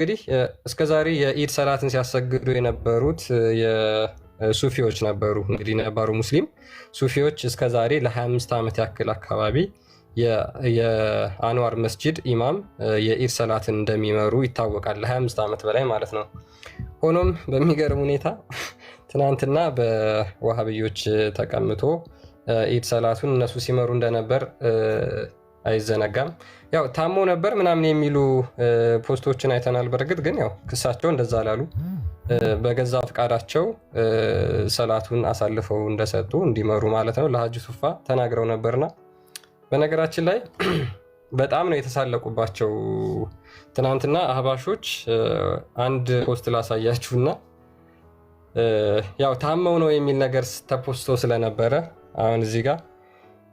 እንግዲህ እስከዛሬ የኢድ ሰላትን ሲያሰግዱ የነበሩት የሱፊዎች ነበሩ። እንግዲህ ነባሩ ሙስሊም ሱፊዎች እስከዛሬ ለ25 ዓመት ያክል አካባቢ የአንዋር መስጂድ ኢማም የኢድ ሰላትን እንደሚመሩ ይታወቃል። ለ25 ዓመት በላይ ማለት ነው። ሆኖም በሚገርም ሁኔታ ትናንትና በዋሃብዮች ተቀምጦ ኢድ ሰላቱን እነሱ ሲመሩ እንደነበር አይዘነጋም። ያው ታሞ ነበር ምናምን የሚሉ ፖስቶችን አይተናል። በእርግጥ ግን ያው ክሳቸው እንደዛ ላሉ በገዛ ፈቃዳቸው ሰላቱን አሳልፈው እንደሰጡ እንዲመሩ ማለት ነው ለሀጂ ሱፋ ተናግረው ነበርና በነገራችን ላይ በጣም ነው የተሳለቁባቸው። ትናንትና አህባሾች አንድ ፖስት ላሳያችሁና ያው ታመው ነው የሚል ነገር ተፖስቶ ስለነበረ አሁን እዚህ ጋር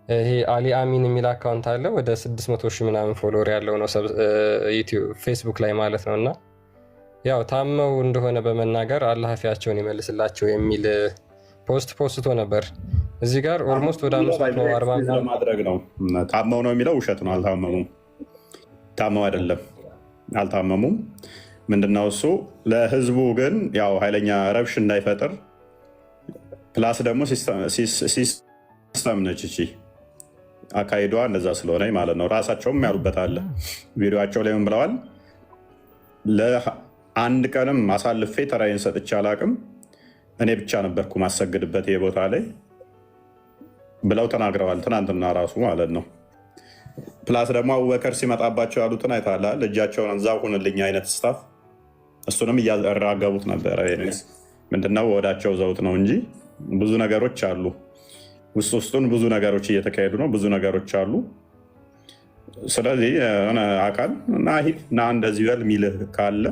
ይሄ አሊ አሚን የሚል አካውንት አለ። ወደ 600 ሺህ ምናምን ፎሎወር ያለው ነው ፌስቡክ ላይ ማለት ነው። እና ያው ታመው እንደሆነ በመናገር አላህ አፊያቸውን ይመልስላቸው የሚል ፖስት ፖስቶ ነበር። እዚህ ጋር ኦልሞስት ወደ 540 ለማድረግ ነው። ታመው ነው የሚለው ውሸት ነው። አልታመሙም። ታመው አይደለም፣ አልታመሙም። ምንድነው እሱ ለህዝቡ ግን ያው ኃይለኛ ረብሽ እንዳይፈጥር ፕላስ ደግሞ ሲስተም ነች እቺ አካሂዷ እንደዛ ስለሆነ ማለት ነው። ራሳቸውም ያሉበት አለ። ቪዲዮቸው ላይ ምን ብለዋል? ለአንድ ቀንም አሳልፌ ተራዬን ሰጥቼ አላቅም፣ እኔ ብቻ ነበርኩ ማሰግድበት ይሄ ቦታ ላይ ብለው ተናግረዋል። ትናንትና ራሱ ማለት ነው። ፕላስ ደግሞ አቡበከር ሲመጣባቸው ያሉትን አይተሃል። እጃቸውን እዛ ሁንልኝ አይነት ስታፍ እሱንም እያራገቡት ነበረ። ምንድነው ወዳቸው ዘውት ነው እንጂ ብዙ ነገሮች አሉ። ውስጡን ብዙ ነገሮች እየተካሄዱ ነው። ብዙ ነገሮች አሉ። ስለዚህ የሆነ አካል ና እንደዚህ በል ሚልህ ካለ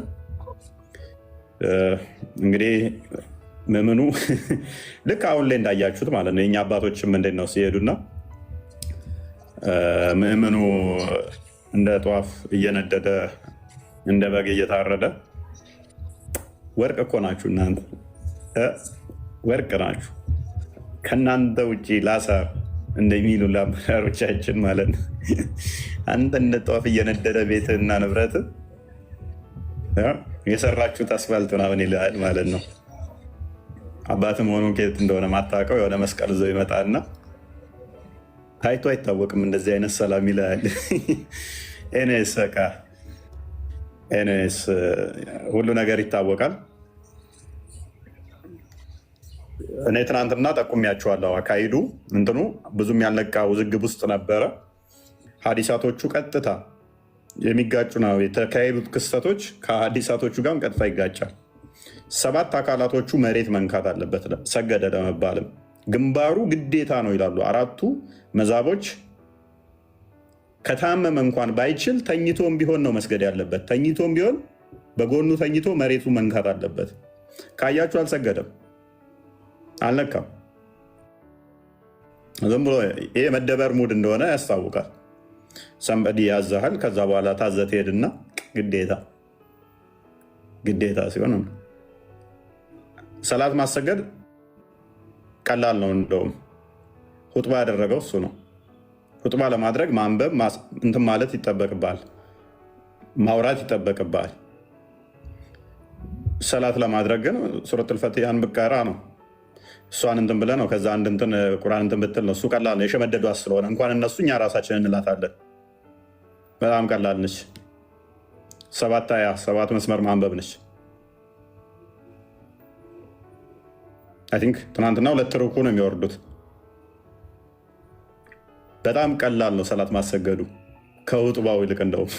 እንግዲህ ምምኑ ልክ አሁን ላይ እንዳያችሁት ማለት ነው። የኛ አባቶችም እንዴት ነው ሲሄዱና ምእምኑ እንደ ጧፍ እየነደደ እንደ በግ እየታረደ ወርቅ እኮ ናችሁ እናንተ፣ ወርቅ ናችሁ። ከእናንተ ውጭ ላሳር እንደሚሉ ለአመራሮቻችን ማለት ነው። አንተ እንደ ጧፍ እየነደደ ቤትህና ንብረት የሰራችሁት አስፋልት ምናምን ይልሃል ማለት ነው። አባት መሆኑን ከየት እንደሆነ ማታውቀው የሆነ መስቀል ይዘው ይመጣና ታይቶ አይታወቅም እንደዚህ አይነት ሰላም ይልሃል። ኤኔስ በቃ ኤኔስ ሁሉ ነገር ይታወቃል። እኔ ትናንትና ጠቁሚያቸዋለሁ። አካሂዱ እንትኑ ብዙም ያልነቃ ውዝግብ ውስጥ ነበረ። ሀዲሳቶቹ ቀጥታ የሚጋጩ ነው። የተካሄዱት ክስተቶች ከሀዲሳቶቹ ጋርም ቀጥታ ይጋጫል። 7 አካላቶቹ መሬት መንካት አለበት ሰገደ ለመባልም ግንባሩ ግዴታ ነው ይላሉ 4ቱ መዛቦች። ከታመመ እንኳን ባይችል ተኝቶም ቢሆን ነው መስገድ ያለበት። ተኝቶም ቢሆን በጎኑ ተኝቶ መሬቱ መንካት አለበት። ካያችሁ አልሰገደም፣ አልነካም። ዝም ብሎ ይሄ መደበር ሙድ እንደሆነ ያስታውቃል። ሰንበዲ ያዛሃል። ከዛ በኋላ ታዘ ትሄድና ግዴታ ሲሆን ሰላት ማሰገድ ቀላል ነው። እንደውም ሁጥባ ያደረገው እሱ ነው። ሁጥባ ለማድረግ ማንበብ እንትን ማለት ይጠበቅባል፣ ማውራት ይጠበቅባል። ሰላት ለማድረግ ግን ሱረቱል ፈቲሃን ብቀራ ነው። እሷን እንትን ብለህ ነው ከዛ አንድ እንትን ቁርአን እንትን ብትል ነው። እሱ ቀላል ነው። የሸመደዷት ስለሆነ እንኳን እነሱ እኛ ራሳችን እንላታለን። በጣም ቀላል ነች። 7 መስመር ማንበብ ነች። አይ ቲንክ ትናንትና 2 ሩኩ ነው የሚወርዱት። በጣም ቀላል ነው ሰላት ማሰገዱ ከውጥባው ይልቅ። እንደውም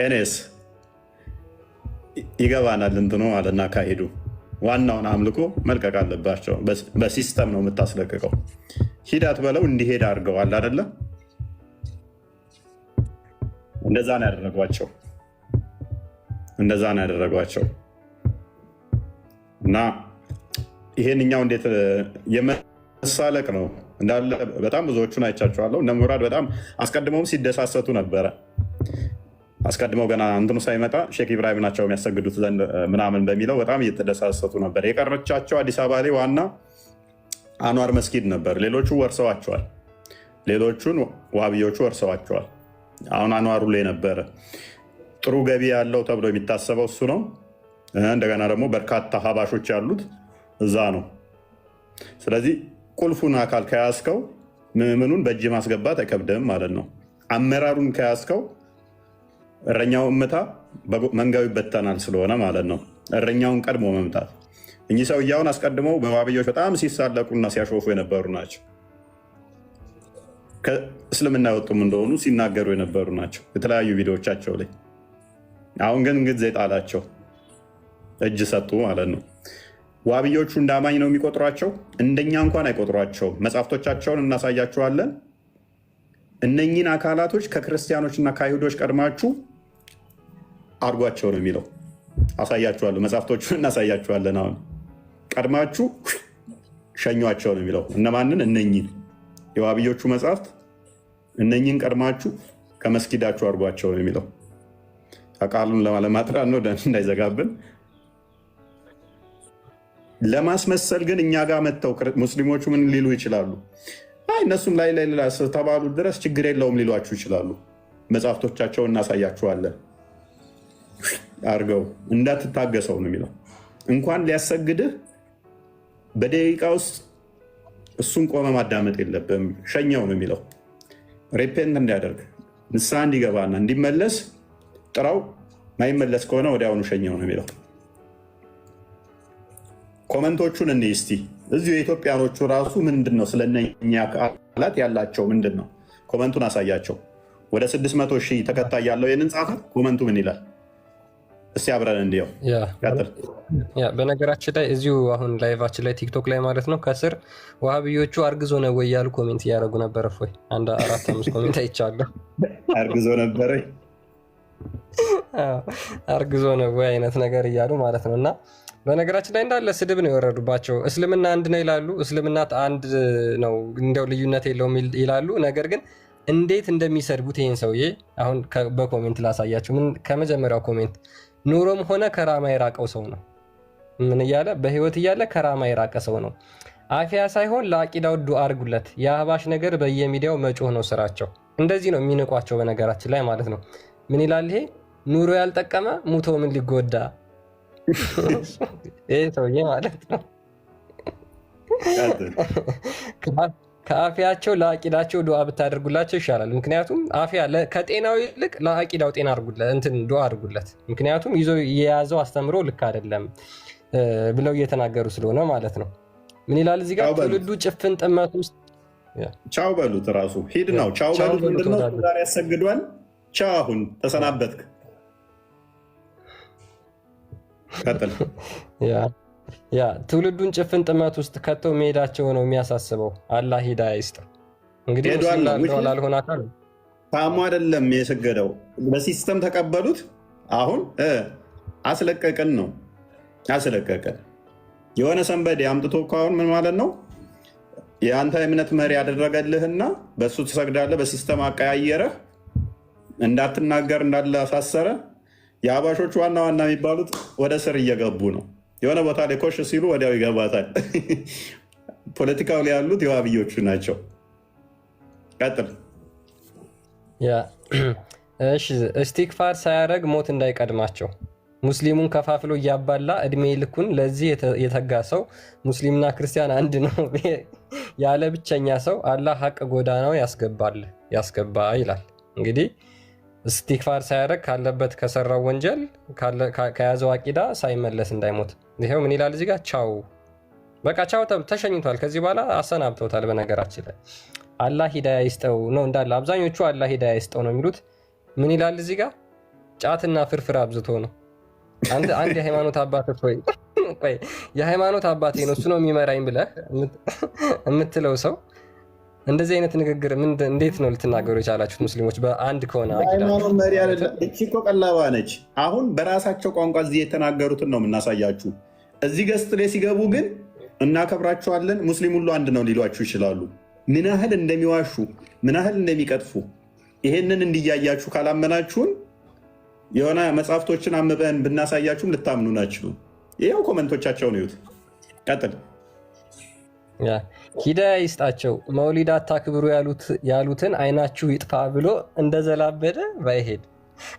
ኤኔስ ይገባናል እንትኑ አለና ካሄዱ ዋናውን አምልኮ መልቀቅ አለባቸው። በሲስተም ነው የምታስለቅቀው። ሂዳት በለው እንዲሄድ አድርገዋል አይደለ? እንደዛ ነው ያደረጓቸው። እና ይሄንኛው እንዴት የመሳለቅ ነው እንዳለ በጣም ብዙዎቹን አይቻቸዋለሁ። እነ ሙራድ በጣም አስቀድመውም ሲደሳሰቱ ነበረ። አስቀድመው ገና እንትኑ ሳይመጣ ሼክ ኢብራሂም ናቸው የሚያሰግዱት ዘንድ ምናምን በሚለው በጣም እየተደሳሰቱ ነበር። የቀረቻቸው አዲስ አበባ ላይ ዋና አንዋር መስጊድ ነበር። ሌሎቹ ወርሰዋቸዋል። ሌሎቹን ዋሃብዮቹ ወርሰዋቸዋል። አሁን አንዋሩ ላይ ነበረ ጥሩ ገቢ ያለው ተብሎ የሚታሰበው እሱ ነው። እንደገና ደግሞ በርካታ ሀባሾች ያሉት እዛ ነው። ስለዚህ ቁልፉን አካል ከያዝከው ምዕምኑን በእጅ ማስገባት አይከብድም ማለት ነው። አመራሩን ከያዝከው እረኛው እምታ መንጋው ይበተናል ስለሆነ ማለት ነው። እረኛውን ቀድሞ መምታት። እኚህ ሰውዬውን አስቀድመው በዋሃብያዎች በጣም ሲሳለቁና ሲያሾፉ የነበሩ ናቸው። ከእስልምና የወጡም እንደሆኑ ሲናገሩ የነበሩ ናቸው የተለያዩ ቪዲዮዎቻቸው ላይ። አሁን ግን ጊዜ ጣላቸው፣ እጅ ሰጡ ማለት ነው። ዋሃብያዎቹ እንደ አማኝ ነው የሚቆጥሯቸው፣ እንደኛ እንኳን አይቆጥሯቸውም። መጽሐፍቶቻቸውን እናሳያችኋለን። እነኚህን አካላቶች ከክርስቲያኖችና ከአይሁዶች ቀድማችሁ አድርጓቸው ነው የሚለው። አሳያችኋለሁ፣ መጽሐፍቶቹን እናሳያችኋለን። አሁን ቀድማችሁ ሸኟቸው ነው የሚለው። እነማንን? እነኚህን የዋሃብያዎቹ መጽሐፍት እነኚህን ቀድማችሁ ከመስጊዳችሁ አድርጓቸው ነው የሚለው። ቃሉን ለማጥራት ነው እንዳይዘጋብን። ለማስመሰል ግን እኛ ጋር መጥተው ሙስሊሞቹ ምን ሊሉ ይችላሉ? እነሱም ላይ ተባሉ ድረስ ችግር የለውም ሊሏችሁ ይችላሉ። መጽሐፍቶቻቸውን እናሳያችኋለን አድርገው እንዳትታገሰው ነው የሚለው። እንኳን ሊያሰግድህ በደቂቃ ውስጥ እሱን ቆመ ማዳመጥ የለብህም፣ ሸኘው ነው የሚለው። ሬፔንት እንዲያደርግ ንስሐ እንዲገባና እንዲመለስ ጥራው። ማይመለስ ከሆነ ወዲያውኑ ሸኘው ነው የሚለው። ኮመንቶቹን እኔ እስቲ እዚሁ የኢትዮጵያኖቹ ራሱ ምንድን ነው ስለነኛ አካላት ያላቸው ምንድን ነው? ኮመንቱን አሳያቸው። ወደ 600 ሺህ ተከታይ ያለው ይህንን ጻፈ። ኮመንቱ ምን ይላል? እስቲ አብረን እንዲያው ቀጥል። በነገራችን ላይ እዚሁ አሁን ላይቫችን ላይ ቲክቶክ ላይ ማለት ነው ከስር ዋሃብዮቹ አርግዞ ነው ወይ ያሉ ኮሜንት እያደረጉ ነበረ። ፎይ አንድ 4-5 ኮሜንት አይቻለሁ። አርግዞ ነበረ አርግዞ ነው ወይ አይነት ነገር እያሉ ማለት ነው። እና በነገራችን ላይ እንዳለ ስድብ ነው የወረዱባቸው። እስልምና አንድ ነው ይላሉ፣ እስልምና አንድ ነው እንዲያው ልዩነት የለውም ይላሉ። ነገር ግን እንዴት እንደሚሰድቡት ይህን ሰውዬ አሁን በኮሜንት ላሳያቸው። ከመጀመሪያው ኮሜንት ኑሮም ሆነ ከራማ የራቀው ሰው ነው። ምን እያለ በህይወት እያለ ከራማ የራቀ ሰው ነው። አፊያ ሳይሆን ለአቂዳው ዱዓ አድርጉለት። የአህባሽ ነገር በየሚዲያው መጮህ ነው ስራቸው። እንደዚህ ነው የሚንቋቸው በነገራችን ላይ ማለት ነው። ምን ይላል ይሄ? ኑሮ ያልጠቀመ ሙቶ ምን ሊጎዳ? ይህ ሰውዬ ማለት ነው። ከአፊያቸው ለአቂዳቸው ዱዓ ብታደርጉላቸው ይሻላል። ምክንያቱም አፊያ ከጤናው ይልቅ ለአቂዳው ጤና ዱዓ አድርጉለት። ምክንያቱም ይዞ የያዘው አስተምሮ ልክ አይደለም ብለው እየተናገሩ ስለሆነ ማለት ነው። ምን ይላል እዚህ ጋር? ትውልዱ ጭፍን ጥመት ውስጥ ቻው በሉት። ራሱ ሂድ ነው ቻው በሉት። ምንድነው ዛሬ ያሰግዷል። ቻው አሁን ተሰናበትክ። ቀጥል። ያ ትውልዱን ጭፍን ጥመት ውስጥ ከተው መሄዳቸው ነው የሚያሳስበው። አላህ ሂዳያ ይስጥ። እንግዲህ ላልሆነ አካል ታሞ አይደለም የሰገደው፣ በሲስተም ተቀበሉት። አሁን አስለቀቅን ነው አስለቀቅን። የሆነ ሰንበዴ አምጥቶ እኮ አሁን ምን ማለት ነው? የአንተ እምነት መሪ ያደረገልህና በእሱ ትሰግዳለህ። በሲስተም አቀያየረህ እንዳትናገር እንዳለ አሳሰረ። የአህባሾች ዋና ዋና የሚባሉት ወደ ስር እየገቡ ነው። የሆነ ቦታ ላይ ኮሽ ሲሉ ወዲያው ይገባታል። ፖለቲካው ላይ ያሉት የዋሃብዮቹ ናቸው። ቀጥል። እስቲክፋር ሳያደርግ ሞት እንዳይቀድማቸው ሙስሊሙን ከፋፍሎ እያባላ እድሜ ልኩን ለዚህ የተጋ ሰው ሙስሊምና ክርስቲያን አንድ ነው ያለ ብቸኛ ሰው አላህ ሀቅ ጎዳናው ያስገባ ይላል። እንግዲህ እስቲክፋር ሳያደርግ ካለበት ከሰራው ወንጀል ከያዘው አቂዳ ሳይመለስ እንዳይሞት። ይኸው ምን ይላል እዚህ ጋር? ቻው በቃ ቻው ተሸኝቷል። ከዚህ በኋላ አሰናብተውታል። በነገራችን ላይ አላህ ሂዳያ ይስጠው ነው እንዳለ። አብዛኞቹ አላህ ሂዳያ ይስጠው ነው የሚሉት። ምን ይላል እዚህ ጋር? ጫትና ፍርፍር አብዝቶ ነው። አንድ የሃይማኖት አባት ቆይ የሃይማኖት አባቴ ነው እሱ ነው የሚመራኝ ብለህ የምትለው ሰው እንደዚህ አይነት ንግግር እንዴት ነው ልትናገሩ የቻላችሁት? ሙስሊሞች በአንድ ከሆነ ሃይማኖት መሪ አይደለም። እቺ እኮ ቀላባ ነች። አሁን በራሳቸው ቋንቋ እዚህ የተናገሩትን ነው የምናሳያችሁ። እዚህ ገስት ላይ ሲገቡ ግን እናከብራቸዋለን፣ ሙስሊም ሁሉ አንድ ነው ሊሏችሁ ይችላሉ። ምን ያህል እንደሚዋሹ ምን ያህል እንደሚቀጥፉ ይሄንን እንዲያያችሁ ካላመናችሁን የሆነ መጽሐፍቶችን አንብበን ብናሳያችሁም ልታምኑ ናችሁ። ይኸው ኮመንቶቻቸውን ይዩት። ቀጥል። ሂዳያ ይስጣቸው። መውሊድ አታክብሩ ያሉትን አይናችሁ ይጥፋ ብሎ እንደዘላበደ ባይሄድ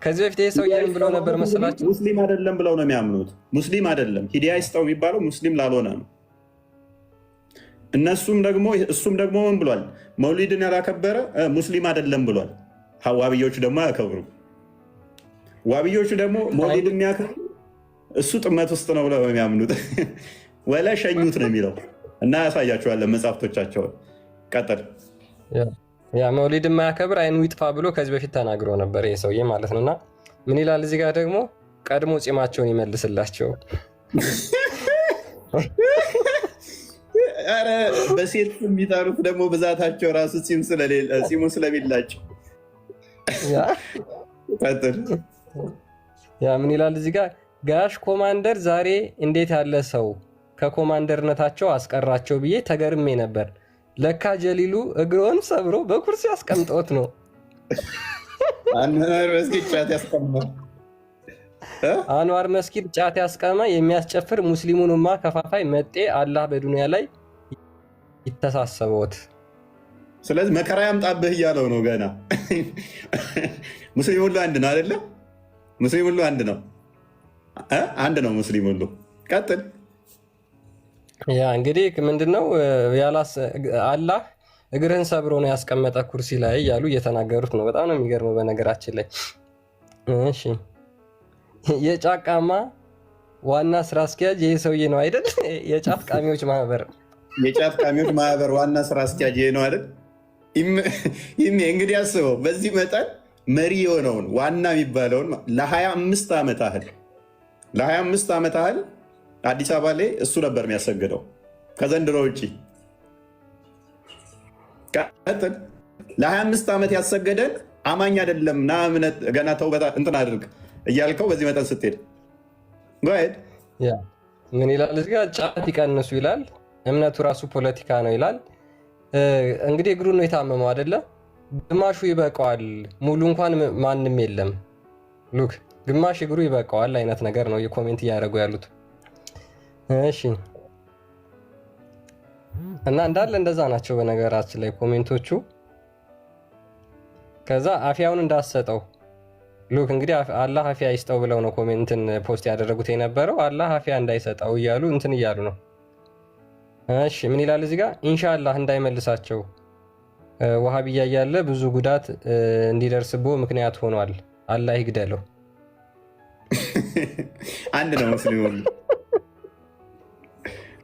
ከዚህ በፊት ይህ ሰውዬ ምን ብሎ ነበር መሰላችሁ? ሙስሊም አይደለም ብለው ነው የሚያምኑት። ሙስሊም አይደለም ሂዳያ ይስጠው የሚባለው ሙስሊም ላልሆነ ነው። እሱም ደግሞ ምን ብሏል? መውሊድን ያላከበረ ሙስሊም አይደለም ብሏል። ዋብዮቹ ደግሞ አያከብሩ። ዋብዮቹ ደግሞ መውሊድ የሚያከብሩ እሱ ጥመት ውስጥ ነው ብለው የሚያምኑት። ወላ ሸኙት ነው የሚለው እና ያሳያቸዋለን መጽሐፍቶቻቸውን። ቀጥል። ያ መውሊድ የማያከብር አይኑ ይጥፋ ብሎ ከዚህ በፊት ተናግሮ ነበር ይህ ሰውዬ ማለት ነው። እና ምን ይላል እዚህ ጋር ደግሞ ቀድሞ ፂማቸውን ይመልስላቸው። ኧረ በሴት የሚጠሩት ደግሞ ብዛታቸው ራሱ ፂሙ ስለሌላቸው። ያ ምን ይላል እዚህ ጋር ጋሽ ኮማንደር ዛሬ እንዴት ያለ ሰው ከኮማንደርነታቸው አስቀራቸው ብዬ ተገርሜ ነበር። ለካ ጀሊሉ እግሮን ሰብሮ በኩርሲ ያስቀምጦት ነው። አንዋር መስጊድ ጫት ያስቀመ የሚያስጨፍር ሙስሊሙንማ ከፋፋይ መጤ አላህ በዱንያ ላይ ይተሳሰበዎት። ስለዚህ መከራ ያምጣብህ እያለው ነው። ገና ሙስሊም ሁሉ አንድ ነው አይደለም? ሙስሊም ሁሉ አንድ ነው። አንድ ነው ሙስሊም ሁሉ። ቀጥል። ያ እንግዲህ ምንድነው አላህ እግርህን ሰብሮ ነው ያስቀመጠ ኩርሲ ላይ እያሉ እየተናገሩት ነው። በጣም ነው የሚገርመው በነገራችን ላይ። እሺ የጫቃማ ዋና ስራ አስኪያጅ ይህ ሰውዬ ነው አይደል? የጫት ቃሚዎች ማህበር ዋና ስራ አስኪያጅ ይሄ ነው አይደል? እንግዲህ አስበው፣ በዚህ መጠን መሪ የሆነውን ዋና የሚባለውን ለ25 ዓመት ያህል አዲስ አበባ ላይ እሱ ነበር የሚያሰግደው ከዘንድሮ ውጭ። ለ25 ዓመት ያሰገደን አማኝ አይደለም ና እምነት ገና ተውበታ እንትን አድርግ እያልከው በዚህ መጠን ስትሄድ ምን ይላል እዚህ ጋር? ጫት ይቀንሱ ይላል። እምነቱ ራሱ ፖለቲካ ነው ይላል። እንግዲህ እግሩ ነው የታመመው አይደለ? ግማሹ ይበቃዋል፣ ሙሉ እንኳን ማንም የለም። ሉክ ግማሽ እግሩ ይበቃዋል አይነት ነገር ነው የኮሜንት እያደረጉ ያሉት። እሺ እና እንዳለ እንደዛ ናቸው በነገራችን ላይ ኮሜንቶቹ። ከዛ አፊያውን እንዳሰጠው ሉክ እንግዲህ አላህ አፊያ ይስጠው ብለው ነው ኮሜንትን ፖስት ያደረጉት የነበረው። አላህ አፊያ እንዳይሰጠው እያሉ እንትን እያሉ ነው። እሺ ምን ይላል እዚህ ጋር? ኢንሻአላህ እንዳይመልሳቸው ወሃቢያ እያለ ብዙ ጉዳት እንዲደርስቦ ምክንያት ሆኗል። አላህ ይግደለው። አንድ ነው ሙስሊም ሁሉ።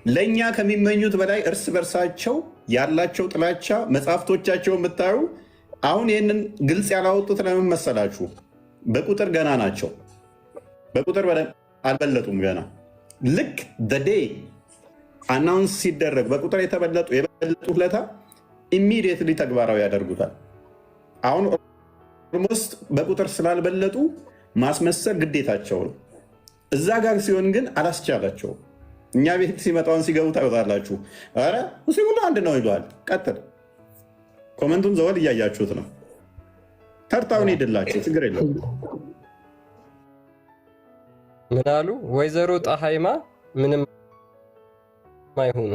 ለእኛ ከሚመኙት በላይ እርስ በርሳቸው ያላቸው ጥላቻ መጽሐፍቶቻቸውን ብታዩ፣ አሁን ይህንን ግልጽ ያላወጡት ለምን መሰላችሁ? በቁጥር ገና ናቸው። በቁጥር አልበለጡም ገና። ልክ ዴይ አናውንስ ሲደረግ በቁጥር የበለጡ ለታ ኢሚዲየትሊ ተግባራዊ ያደርጉታል። አሁን ኦልሞስት በቁጥር ስላልበለጡ ማስመሰል ግዴታቸው ነው። እዛ ጋር ሲሆን ግን አላስቻላቸውም። እኛ ቤት ሲመጣውን ሲገቡ ታዩታላችሁ። ኧረ ሙስሊም ሁሉ አንድ ነው ይለዋል። ቀጥል። ኮመንቱን ዘወል እያያችሁት ነው። ተርታውን ሄድላቸው፣ ችግር የለውም። ምን አሉ? ወይዘሮ ጣሃይማ ምንም አይሆኑ።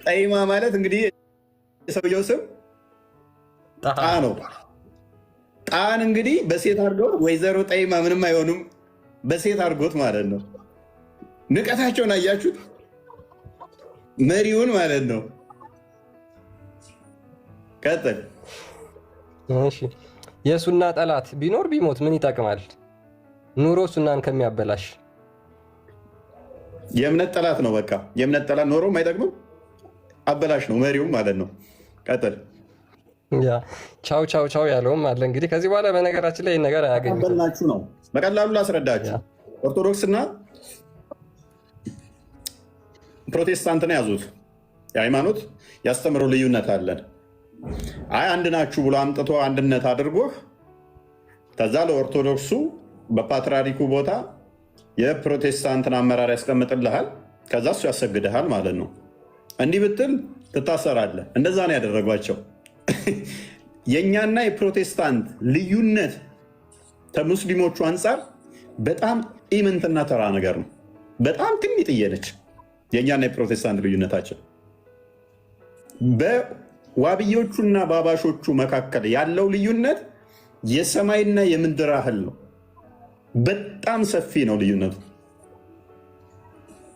ጣይማ ማለት እንግዲህ የሰውየው ስም ጣ ነው። ጣን እንግዲህ በሴት አድርገው ወይዘሮ ጣይማ ምንም አይሆኑም በሴት አድርጎት ማለት ነው። ንቀታቸውን አያችሁት? መሪውን ማለት ነው። ቀጥል። የሱና ጠላት ቢኖር ቢሞት ምን ይጠቅማል? ኑሮ ሱናን ከሚያበላሽ የእምነት ጠላት ነው። በቃ የእምነት ጠላት ኖሮም አይጠቅምም፣ አበላሽ ነው መሪውም ማለት ነው። ቀጥል። ቻው ቻው ቻው ያለውም አለ እንግዲህ ከዚህ በኋላ በነገራችን ላይ ነገር አያገኙትም ነው። በቀላሉ ላስረዳችሁ። ኦርቶዶክስና ፕሮቴስታንትን ያዙት። የሃይማኖት ያስተምረው ልዩነት አለን። አይ አንድ ናችሁ ብሎ አምጥቶ አንድነት አድርጎህ ከዛ ለኦርቶዶክሱ በፓትርያርኩ ቦታ የፕሮቴስታንትን አመራር ያስቀምጥልሃል። ከዛ እሱ ያሰግድሃል ማለት ነው። እንዲህ ብትል ትታሰራለህ። እንደዛ ነው ያደረጓቸው። የእኛና የፕሮቴስታንት ልዩነት ከሙስሊሞቹ አንጻር በጣም ኢምንትና ተራ ነገር ነው። በጣም ትንጥዬ ነች የእኛና የፕሮቴስታንት ልዩነታችን። ዋብዮቹና በአባሾቹ መካከል ያለው ልዩነት የሰማይና የምድር ያህል ነው። በጣም ሰፊ ነው ልዩነቱ፣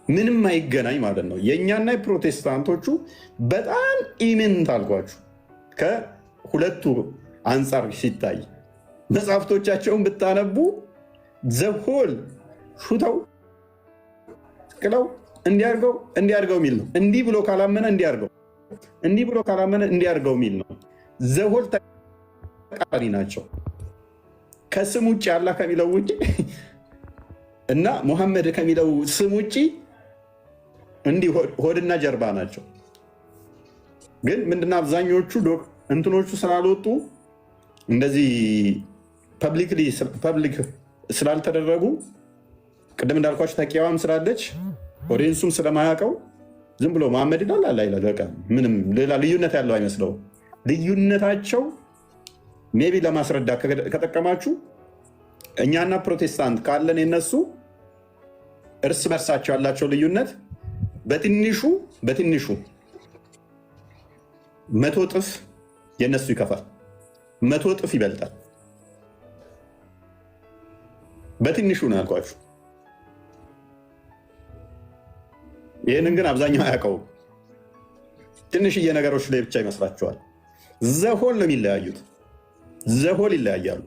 ምንም አይገናኝ ማለት ነው። የእኛና የፕሮቴስታንቶቹ በጣም ኢምንት አልኳችሁ። ከሁለቱ አንጻር ሲታይ መጽሐፍቶቻቸውን ብታነቡ ዘሆል ሹተው ቅለው እንዲያርገው የሚል ነው። እንዲህ ብሎ ካላመነ እንዲያርገው፣ እንዲህ ብሎ ካላመነ እንዲያርገው የሚል ነው። ዘሆል ተቃራኒ ናቸው። ከስም ውጭ አላህ ከሚለው ውጭ እና ሙሐመድ ከሚለው ስም ውጭ እንዲህ ሆድና ጀርባ ናቸው። ግን ምንድነው አብዛኞቹ እንትኖቹ ስላልወጡ እንደዚህ ፐብሊክ ስላልተደረጉ ቅድም እንዳልኳቸው ተቂያዋም ስላለች ኦዲየንሱም ስለማያውቀው ዝም ብሎ መሐመድ ይላል አላ ይላል። በቃ ምንም ሌላ ልዩነት ያለው አይመስለው። ልዩነታቸው ሜቢ ለማስረዳት ከጠቀማችሁ እኛና ፕሮቴስታንት ካለን የነሱ እርስ በርሳቸው ያላቸው ልዩነት በትንሹ 100 እጥፍ የነሱ ይከፋል፣ 100 እጥፍ ይበልጣል። በትንሹ ነው ያልኳችሁ። ይህንን ግን አብዛኛው አያውቀውም። ትንሽዬ ነገሮች ላይ ብቻ ይመስላችኋል። ዘሆል ነው የሚለያዩት። ዘሆል ይለያያሉ።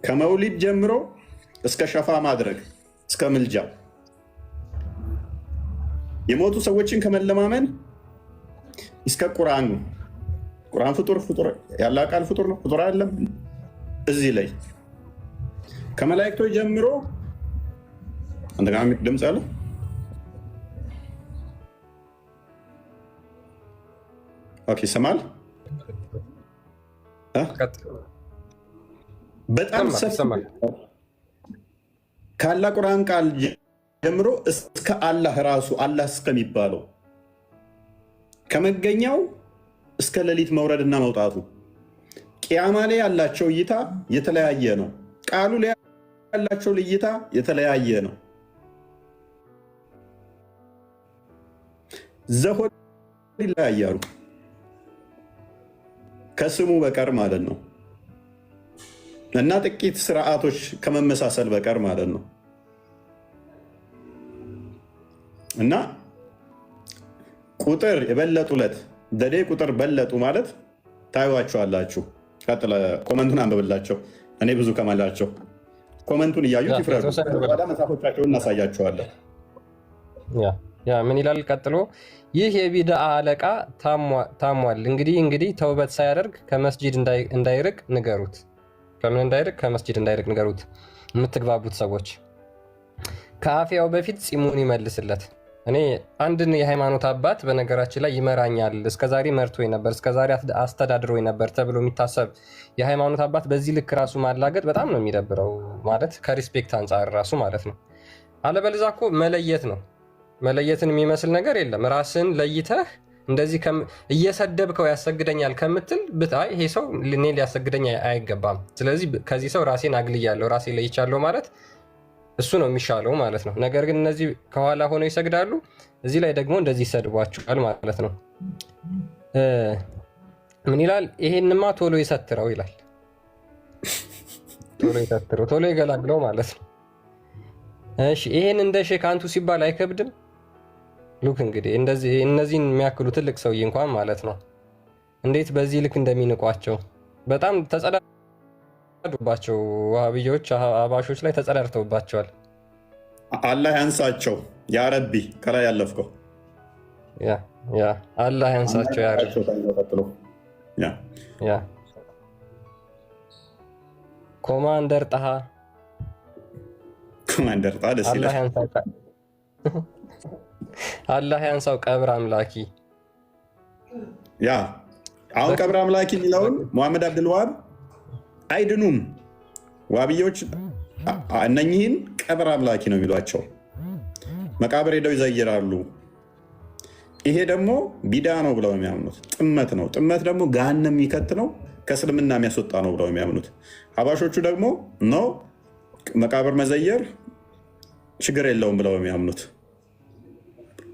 ከመውሊድ ጀምሮ እስከ ሸፋ ማድረግ እስከ ምልጃ የሞቱ ሰዎችን ከመለማመን እስከ ቁርአን ፍጡር ያለ ቃል ፍጡር ነው፣ ፍጡር አይደለም። እዚህ ላይ ከመላእክቶች ጀምሮ እንደገና ድምፅ አለ። ኦኬ ይሰማል። በጣም ሰፊ ካላ ቁርአን ቃል ጀምሮ እስከ አላህ ራሱ አላህ እስከሚባለው ከመገኛው እስከ ሌሊት መውረድና መውጣቱ ቂያማ ላይ ያላቸው እይታ የተለያየ ነው። ቃሉ ላይ ያላቸው እይታ የተለያየ ነው። ዘሆል ይለያያሉ ከስሙ በቀር ማለት ነው። እና ጥቂት ስርዓቶች ከመመሳሰል በቀር ማለት ነው። እና ቁጥር የበለጡለት ዘዴ ቁጥር በለጡ ማለት ታዩዋቸዋላችሁ። ቀጥለ ኮመንቱን አንብብላቸው። እኔ ብዙ ከማላቸው ኮመንቱን እያዩት ይፍረዱ። መጽሐፎቻቸውን እናሳያቸዋለን። ያ ምን ይላል ቀጥሎ? ይህ የቢድዓ አለቃ ታሟል። እንግዲህ ተውበት ሳያደርግ ከመስጂድ እንዳይርቅ ንገሩት። ከምን እንዳይርቅ? ከመስጂድ እንዳይርቅ ንገሩት። የምትግባቡት ሰዎች ከአፍያው በፊት ፂሙን ይመልስለት። እኔ አንድን የሃይማኖት አባት በነገራችን ላይ ይመራኛል፣ እስከዛሬ መርቶኝ ነበር፣ እስከዛሬ አስተዳድሮኝ ነበር ተብሎ የሚታሰብ የሃይማኖት አባት በዚህ ልክ ራሱ ማላገጥ በጣም ነው የሚደብረው። ማለት ከሪስፔክት አንጻር ራሱ ማለት ነው። አለበለዚያ እኮ መለየት ነው። መለየትን የሚመስል ነገር የለም። ራስን ለይተህ እንደዚህ እየሰደብከው ያሰግደኛል ከምትል ብታይ ይሄ ሰው እኔ ሊያሰግደኝ አይገባም፣ ስለዚህ ከዚህ ሰው ራሴን አግልያለሁ፣ ራሴን ለይቻለሁ ማለት እሱ ነው የሚሻለው ማለት ነው። ነገር ግን እነዚህ ከኋላ ሆነው ይሰግዳሉ፣ እዚህ ላይ ደግሞ እንደዚህ ይሰድቧቸዋል ማለት ነው። ምን ይላል? ይሄንማ ቶሎ ይሰትረው ይላል። ቶሎ ይሰትረው፣ ቶሎ ይገላግለው ማለት ነው። እሺ ይሄን እንደ ሼክ አንቱ ሲባል አይከብድም? ሉክ እንግዲህ እነዚህን የሚያክሉ ትልቅ ሰውዬ እንኳን ማለት ነው እንዴት በዚህ ልክ እንደሚንቋቸው በጣም ተጸዳዱባቸው። ዋሃብዮች አባሾች ላይ ተጸዳድተውባቸዋል። አላህ ያንሳቸው ያ ረቢ። ከላይ ያለፍከው ያ አላህ ያንሳቸው ያ ረቢ። ያ ኮማንደር ጣሃ ደስ ይላል። አላህ ያንሳው ቀብር አምላኪ። ያ አሁን ቀብር አምላኪ የሚለውን ሙሐመድ አብዱልዋሃብ አይድኑም። ዋብዮች እነኚህን ቀብር አምላኪ ነው የሚሏቸው። መቃብር ሄደው ይዘይራሉ። ይሄ ደግሞ ቢዳ ነው ብለው የሚያምኑት ጥመት ነው። ጥመት ደግሞ ገሃነም የሚከት ነው፣ ከእስልምና የሚያስወጣ ነው ብለው የሚያምኑት። ሀባሾቹ ደግሞ ነው መቃብር መዘየር ችግር የለውም ብለው የሚያምኑት።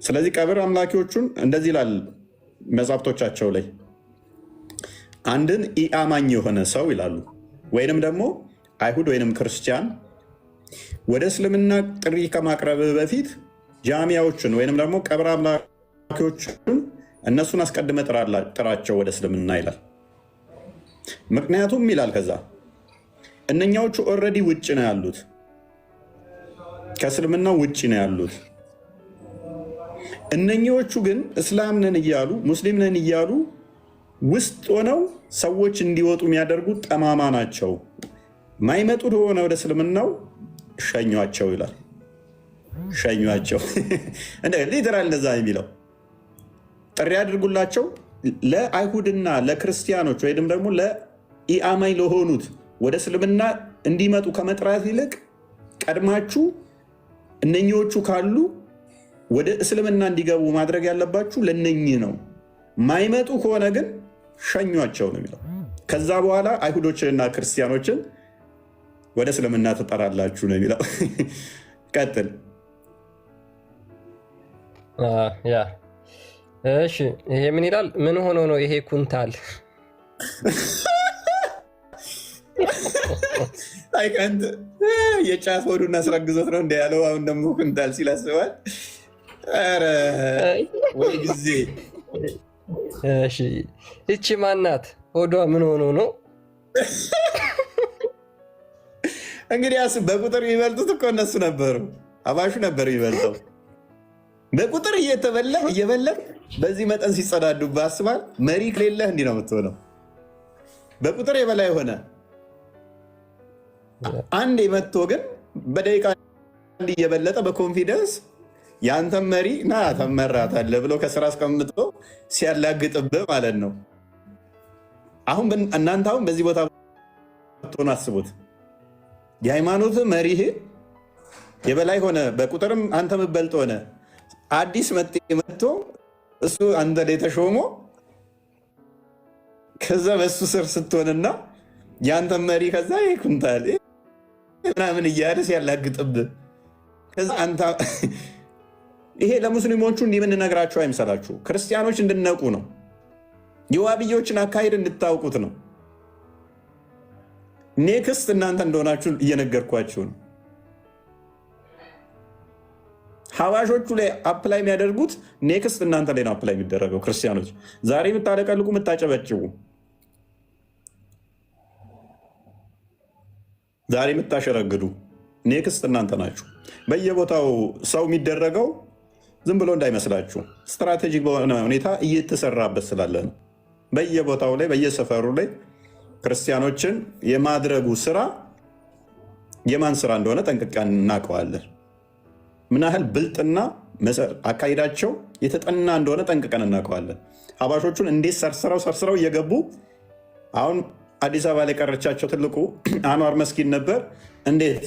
ስለዚህ ቀብር አምላኪዎቹን እንደዚህ ይላል መጽሐፍቶቻቸው ላይ አንድን ኢአማኝ የሆነ ሰው ይላሉ፣ ወይንም ደግሞ አይሁድ ወይንም ክርስቲያን ወደ እስልምና ጥሪ ከማቅረብህ በፊት ጃሚያዎችን ወይንም ደግሞ ቀብር አምላኪዎችን እነሱን አስቀድመ ጥራቸው ወደ እስልምና ይላል። ምክንያቱም ይላል ከዛ እነኛዎቹ ኦልሬዲ ውጭ ነው ያሉት፣ ከእስልምናው ውጭ ነው ያሉት። እነኚዎቹ ግን እስላም ነን እያሉ ሙስሊም ነን እያሉ ውስጥ ሆነው ሰዎች እንዲወጡ የሚያደርጉት ጠማማ ናቸው። ማይመጡ ሆነ ወደ እስልምናው ሸኟቸው ይላል። ሸኟቸው ሊተራል እንደዛ የሚለው ጥሪ አድርጉላቸው። ለአይሁድና ለክርስቲያኖች ወይም ደግሞ ለኢአማኝ ለሆኑት ወደ እስልምና እንዲመጡ ከመጥራት ይልቅ ቀድማችሁ እነኚዎቹ ካሉ ወደ እስልምና እንዲገቡ ማድረግ ያለባችሁ ለነኚህ ነው። ማይመጡ ከሆነ ግን ሸኟቸው ነው የሚለው። ከዛ በኋላ አይሁዶችንና ክርስቲያኖችን ወደ እስልምና ትጠራላችሁ ነው የሚለው። ቀጥል። እሺ ይሄ ምን ይላል? ምን ሆኖ ነው ይሄ ኩንታል? አይቀንት የጫት ሆዱን አስረግዞት ነው እንደ ያለው። አሁን ደግሞ ኩንታል ሲል አስባል። ኧረ ወይ ጊዜ። እቺ ማናት? ሆዷ ምን ሆኖ ነው? እንግዲህ በቁጥር የሚበልጡት እኮ እነሱ ነበሩ። አባሹ ነበር የሚበልጠው። በቁጥር እየበለጥ በዚህ መጠን ሲጸዳዱብህ አስባል። መሪ ከሌለህ እንዲህ ነው የምትሆነው። በቁጥር የበላይ ሆነ አንድ መጥቶ ግን በደቂቃ እንዲህ እየበለጠ በኮንፊደንስ የአንተን መሪ ና ተመራታለህ ብሎ ከስራ አስቀምጦ ሲያላግጥብህ ማለት ነው። እናንተ አሁን በዚህ ቦታ ሆነ አስቡት። የሃይማኖት መሪህ የበላይ ሆነ፣ በቁጥርም አንተ ምበልጥ ሆነ፣ አዲስ መጥቶ እሱ አንተ ላይ ተሾሞ ከዛ በሱ ስር ስትሆንና የአንተን መሪ ከዛ ኩንታል ምናምን እያለ ሲያላግጥብህ ከዛ አንተ ይሄ ለሙስሊሞቹ እንዲህ የምንነግራቸው አይምሰላችሁ። ክርስቲያኖች እንድነቁ ነው። የዋብዮችን አካሄድ እንድታውቁት ነው። ኔክስት እናንተ እንደሆናችሁ እየነገርኳችሁ ነው። ሀባሾቹ ላይ አፕላይ የሚያደርጉት ኔክስት እናንተ ላይ ነው አፕላይ የሚደረገው። ክርስቲያኖች ዛሬ የምታለቀልቁ የምታጨበጭቡ፣ ዛሬ የምታሸረግዱ ኔክስት እናንተ ናችሁ። በየቦታው ሰው የሚደረገው ዝም ብሎ እንዳይመስላችሁ ስትራቴጂክ በሆነ ሁኔታ እየተሰራበት ስላለ ነው። በየቦታው ላይ በየሰፈሩ ላይ ክርስቲያኖችን የማድረጉ ስራ የማን ስራ እንደሆነ ጠንቅቀን እናውቀዋለን። ምን ያህል ብልጥና አካሄዳቸው የተጠና እንደሆነ ጠንቅቀን እናውቀዋለን። ሀባሾቹን እንዴት ሰርስረው እየገቡ አሁን አዲስ አበባ ላይ ቀረቻቸው ትልቁ አንዋር መስጊድ ነበር። እንዴት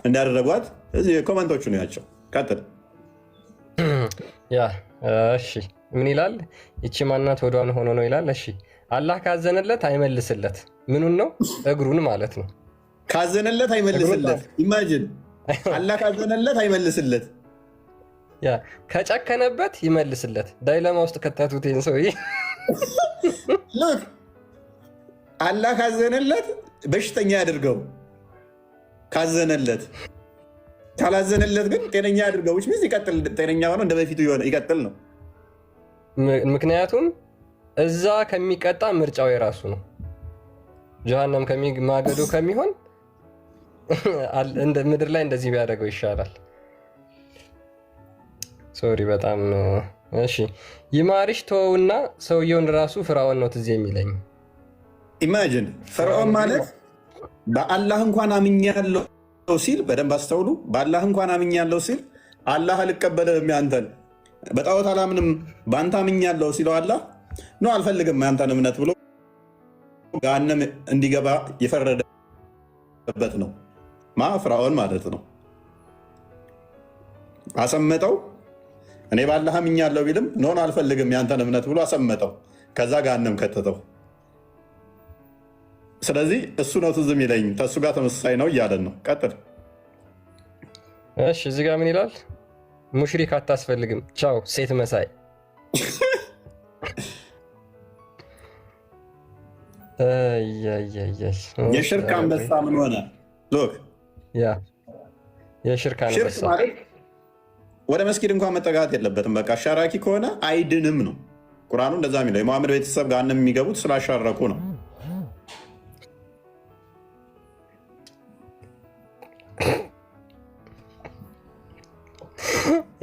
እንዳደረጓት ኮመንቶቹ ነው ያቸው። ቀጥል። እሺ ምን ይላል? ይቺ ማናት ወዷን ሆኖ ነው ይላል። እሺ አላህ ካዘነለት አይመልስለት። ምኑን ነው? እግሩን ማለት ነው። ካዘነለት አይመልስለት። ኢማጂን አላህ ካዘነለት አይመልስለት፣ ከጨከነበት ይመልስለት። ዳይለማ ውስጥ ከተቱት ሰውዬ። አላህ ካዘነለት በሽተኛ ያድርገው። ካዘነለት፣ ካላዘነለት ግን ጤነኛ ያድርገው። ይቀጥል፣ ጤነኛ ሆኖ እንደ በፊቱ ይቀጥል ነው። ምክንያቱም እዛ ከሚቀጣ ምርጫው የራሱ ነው። ጀሃነም ማገዶ ከሚሆን ምድር ላይ እንደዚህ ቢያደርገው ይሻላል። ሶሪ በጣም እሺ። ይማርሽ ተወውና ሰውየውን ራሱ ፍርዓውን ነው ትዝ የሚለኝ። ኢማጂን ፍርዓውን ማለት በአላህ እንኳን አምኛለሁ ሲል፣ በደንብ አስተውሉ። በአላህ እንኳን አምኛለሁ ሲል አላህ አልቀበልህም ያንተን፣ በጣዖት አላምንም በአንተ አምኛለሁ ሲለው አላህ ነው አልፈልግም ያንተን እምነት ብሎ ገሃነም እንዲገባ የፈረደበት ነው። ፍርዓውን ማለት ነው። አሰመጠው። እኔ በአላህ አምኛለሁ ቢልም ኖን አልፈልግም ያንተን እምነት ብሎ አሰመጠው። ከዛ ገሃነም ከተተው። ስለዚህ እሱ ነው ትዝ የሚለኝ፣ ከእሱ ጋር ተመሳሳይ ነው እያለን ነው። ቀጥል። እሺ እዚህ ጋር ምን ይላል? ሙሽሪክ አታስፈልግም። ቻው ሴት መሳይ። የሽርክ አንበሳ ምን ሆነ? ሎክ ያ የሽርክ ሽርክ አንበሳ ማለት ወደ መስጊድ እንኳን መጠጋት የለበትም። በቃ አሻራኪ ከሆነ አይድንም ነው ቁርአኑ እንደዛ የሚለው። የመሐመድ ቤተሰብ ጋር የሚገቡት ስላሻረኩ ነው።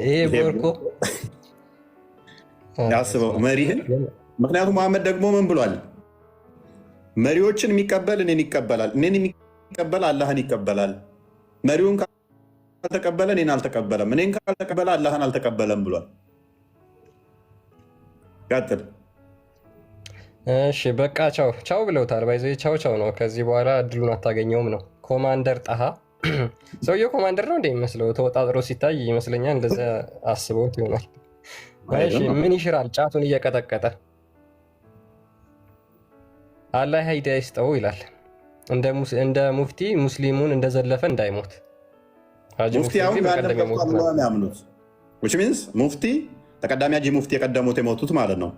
ይሄ ቦርኮ ያስበው መሪህን። ምክንያቱም መሐመድ ደግሞ ምን ብሏል? መሪዎችን የሚቀበል እኔን ይቀበላል፣ እኔን የሚቀበል አላህን ይቀበላል። መሪውን ካልተቀበለ እኔን አልተቀበለም፣ እኔን ካልተቀበለ አላህን አልተቀበለም ብሏል። ቀጥል። እሺ በቃ ቻው ቻው ብለውታል። ባይዘ ቻው ቻው ነው። ከዚህ በኋላ እድሉን አታገኘውም ነው። ኮማንደር ጣሃ ሰውየው ኮማንደር ነው እንደሚመስለው ተወጣጥሮ ሲታይ ይመስለኛል። እንደዛ አስበውት ይሆናል። ምን ይሽራል ጫቱን እየቀጠቀጠ አላህ ሂዳ ይስጠው ይላል። እንደ ሙፍቲ ሙስሊሙን እንደዘለፈ እንዳይሞት። ሙፍቲ አሁን ያምኑት ሙፍቲ ተቀዳሚ ሀጂ ሙፍቲ የቀደሙት የሞቱት ማለት ነው።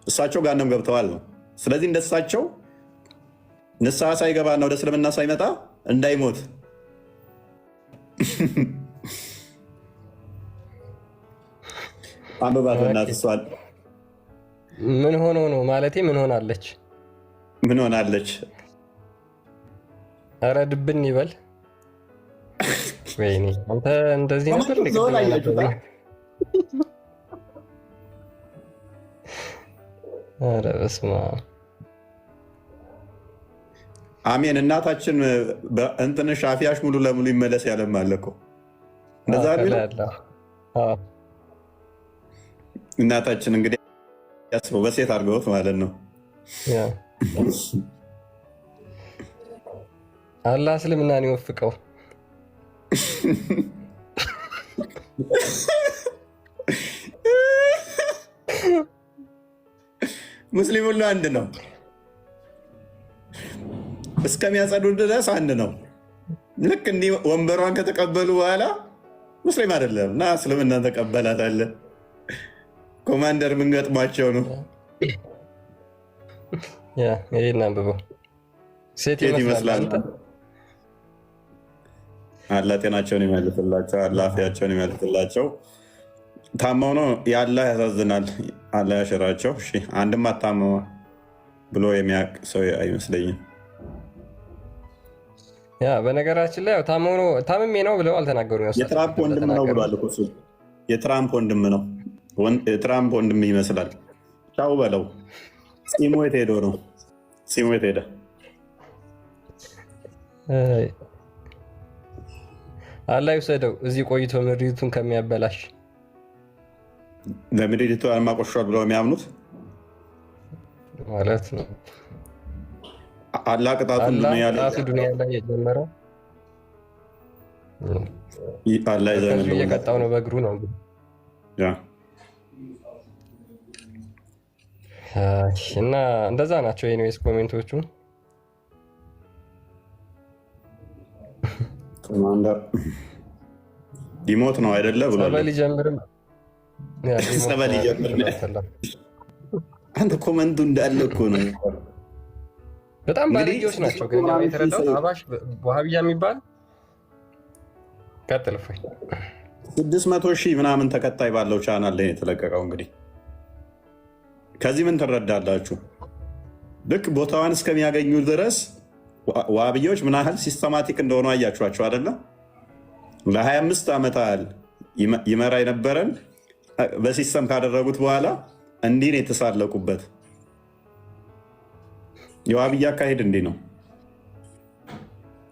እሳቸው ጋነም ገብተዋል ነው። ስለዚህ እንደሳቸው ንስሐ ሳይገባና ወደ እስልምና ሳይመጣ እንዳይሞት አንበባት እናት እሷን ምን ሆኖ ነው ማለቴ ምን ሆናለች? ምን ሆናለች? ኧረ ድብን ይበል። ወይኔ አንተ እንደዚህ ነበር። ኧረ በስመ አብ አሜን። እናታችን እንትን ሻፊያሽ ሙሉ ለሙሉ ይመለስ ያለም አለ እኮ እንደዛ እናታችን እንግዲህ ያስበው በሴት አድርገውት ማለት ነው። አላህ እስልምናን ይወፍቀው። ሙስሊም ሁሉ አንድ ነው፣ እስከሚያጸዱ ድረስ አንድ ነው። ልክ እንዲህ ወንበሯን ከተቀበሉ በኋላ ሙስሊም አይደለም እና እስልምና ተቀበላታለ። ኮማንደር ምን ገጥሟቸው ነው? ይህን አንብበው። ሴት ይመስላል። አላህ ጤናቸውን ይመልስላቸው፣ አላህ አፊያቸውን ይመልስላቸው። ታመው ነው የአላህ ያሳዝናል። አላህ ያሽራቸው። አንድም አታመመ ብሎ የሚያውቅ ሰው አይመስለኝም። ያ በነገራችን ላይ ታምሜ ነው ብለው አልተናገሩም። የትራምፕ ወንድም ነው ብሏል እኮ እሱ። የትራምፕ ወንድም ነው፣ የትራምፕ ወንድም ይመስላል። ቻው በለው። ፂሙ የት ሄዶ ነው? ፂሙ የት ሄደ? አላህ ይውሰደው እዚህ ቆይቶ ምድሪቱን ከሚያበላሽ። ለምድሪቱ አልማቆሻል ብለው የሚያምኑት ማለት ነው። አላህ ቅጣቱን ዱንያ ላይ የጀመረው አላህ እየቀጣው ነው፣ በእግሩ ነው። እና እንደዛ ናቸው የኒዌስ ኮሜንቶቹ። ኮማንደር ሊሞት ነው አይደለ ብሎ ጸበል ይጀምርም። አንተ ኮመንቱ እንዳለ እኮ ነው። በጣም ባለጌዎች ናቸው። ግን የተረዳሁት አባሽ ዋሃብያ የሚባል ቀጥል 600,000 ምናምን ተከታይ ባለው ቻናል ላይ የተለቀቀው። እንግዲህ ከዚህ ምን ትረዳላችሁ? ልክ ቦታዋን እስከሚያገኙ ድረስ ዋሃብያዎች ምን ያህል ሲስተማቲክ እንደሆኑ አያችኋቸው አይደለ? ለ25 ዓመት ያህል ይመራ የነበረን በሲስተም ካደረጉት በኋላ እንዲህ ነው የተሳለቁበት። የዋሃብያ አካሄድ እንዲህ ነው።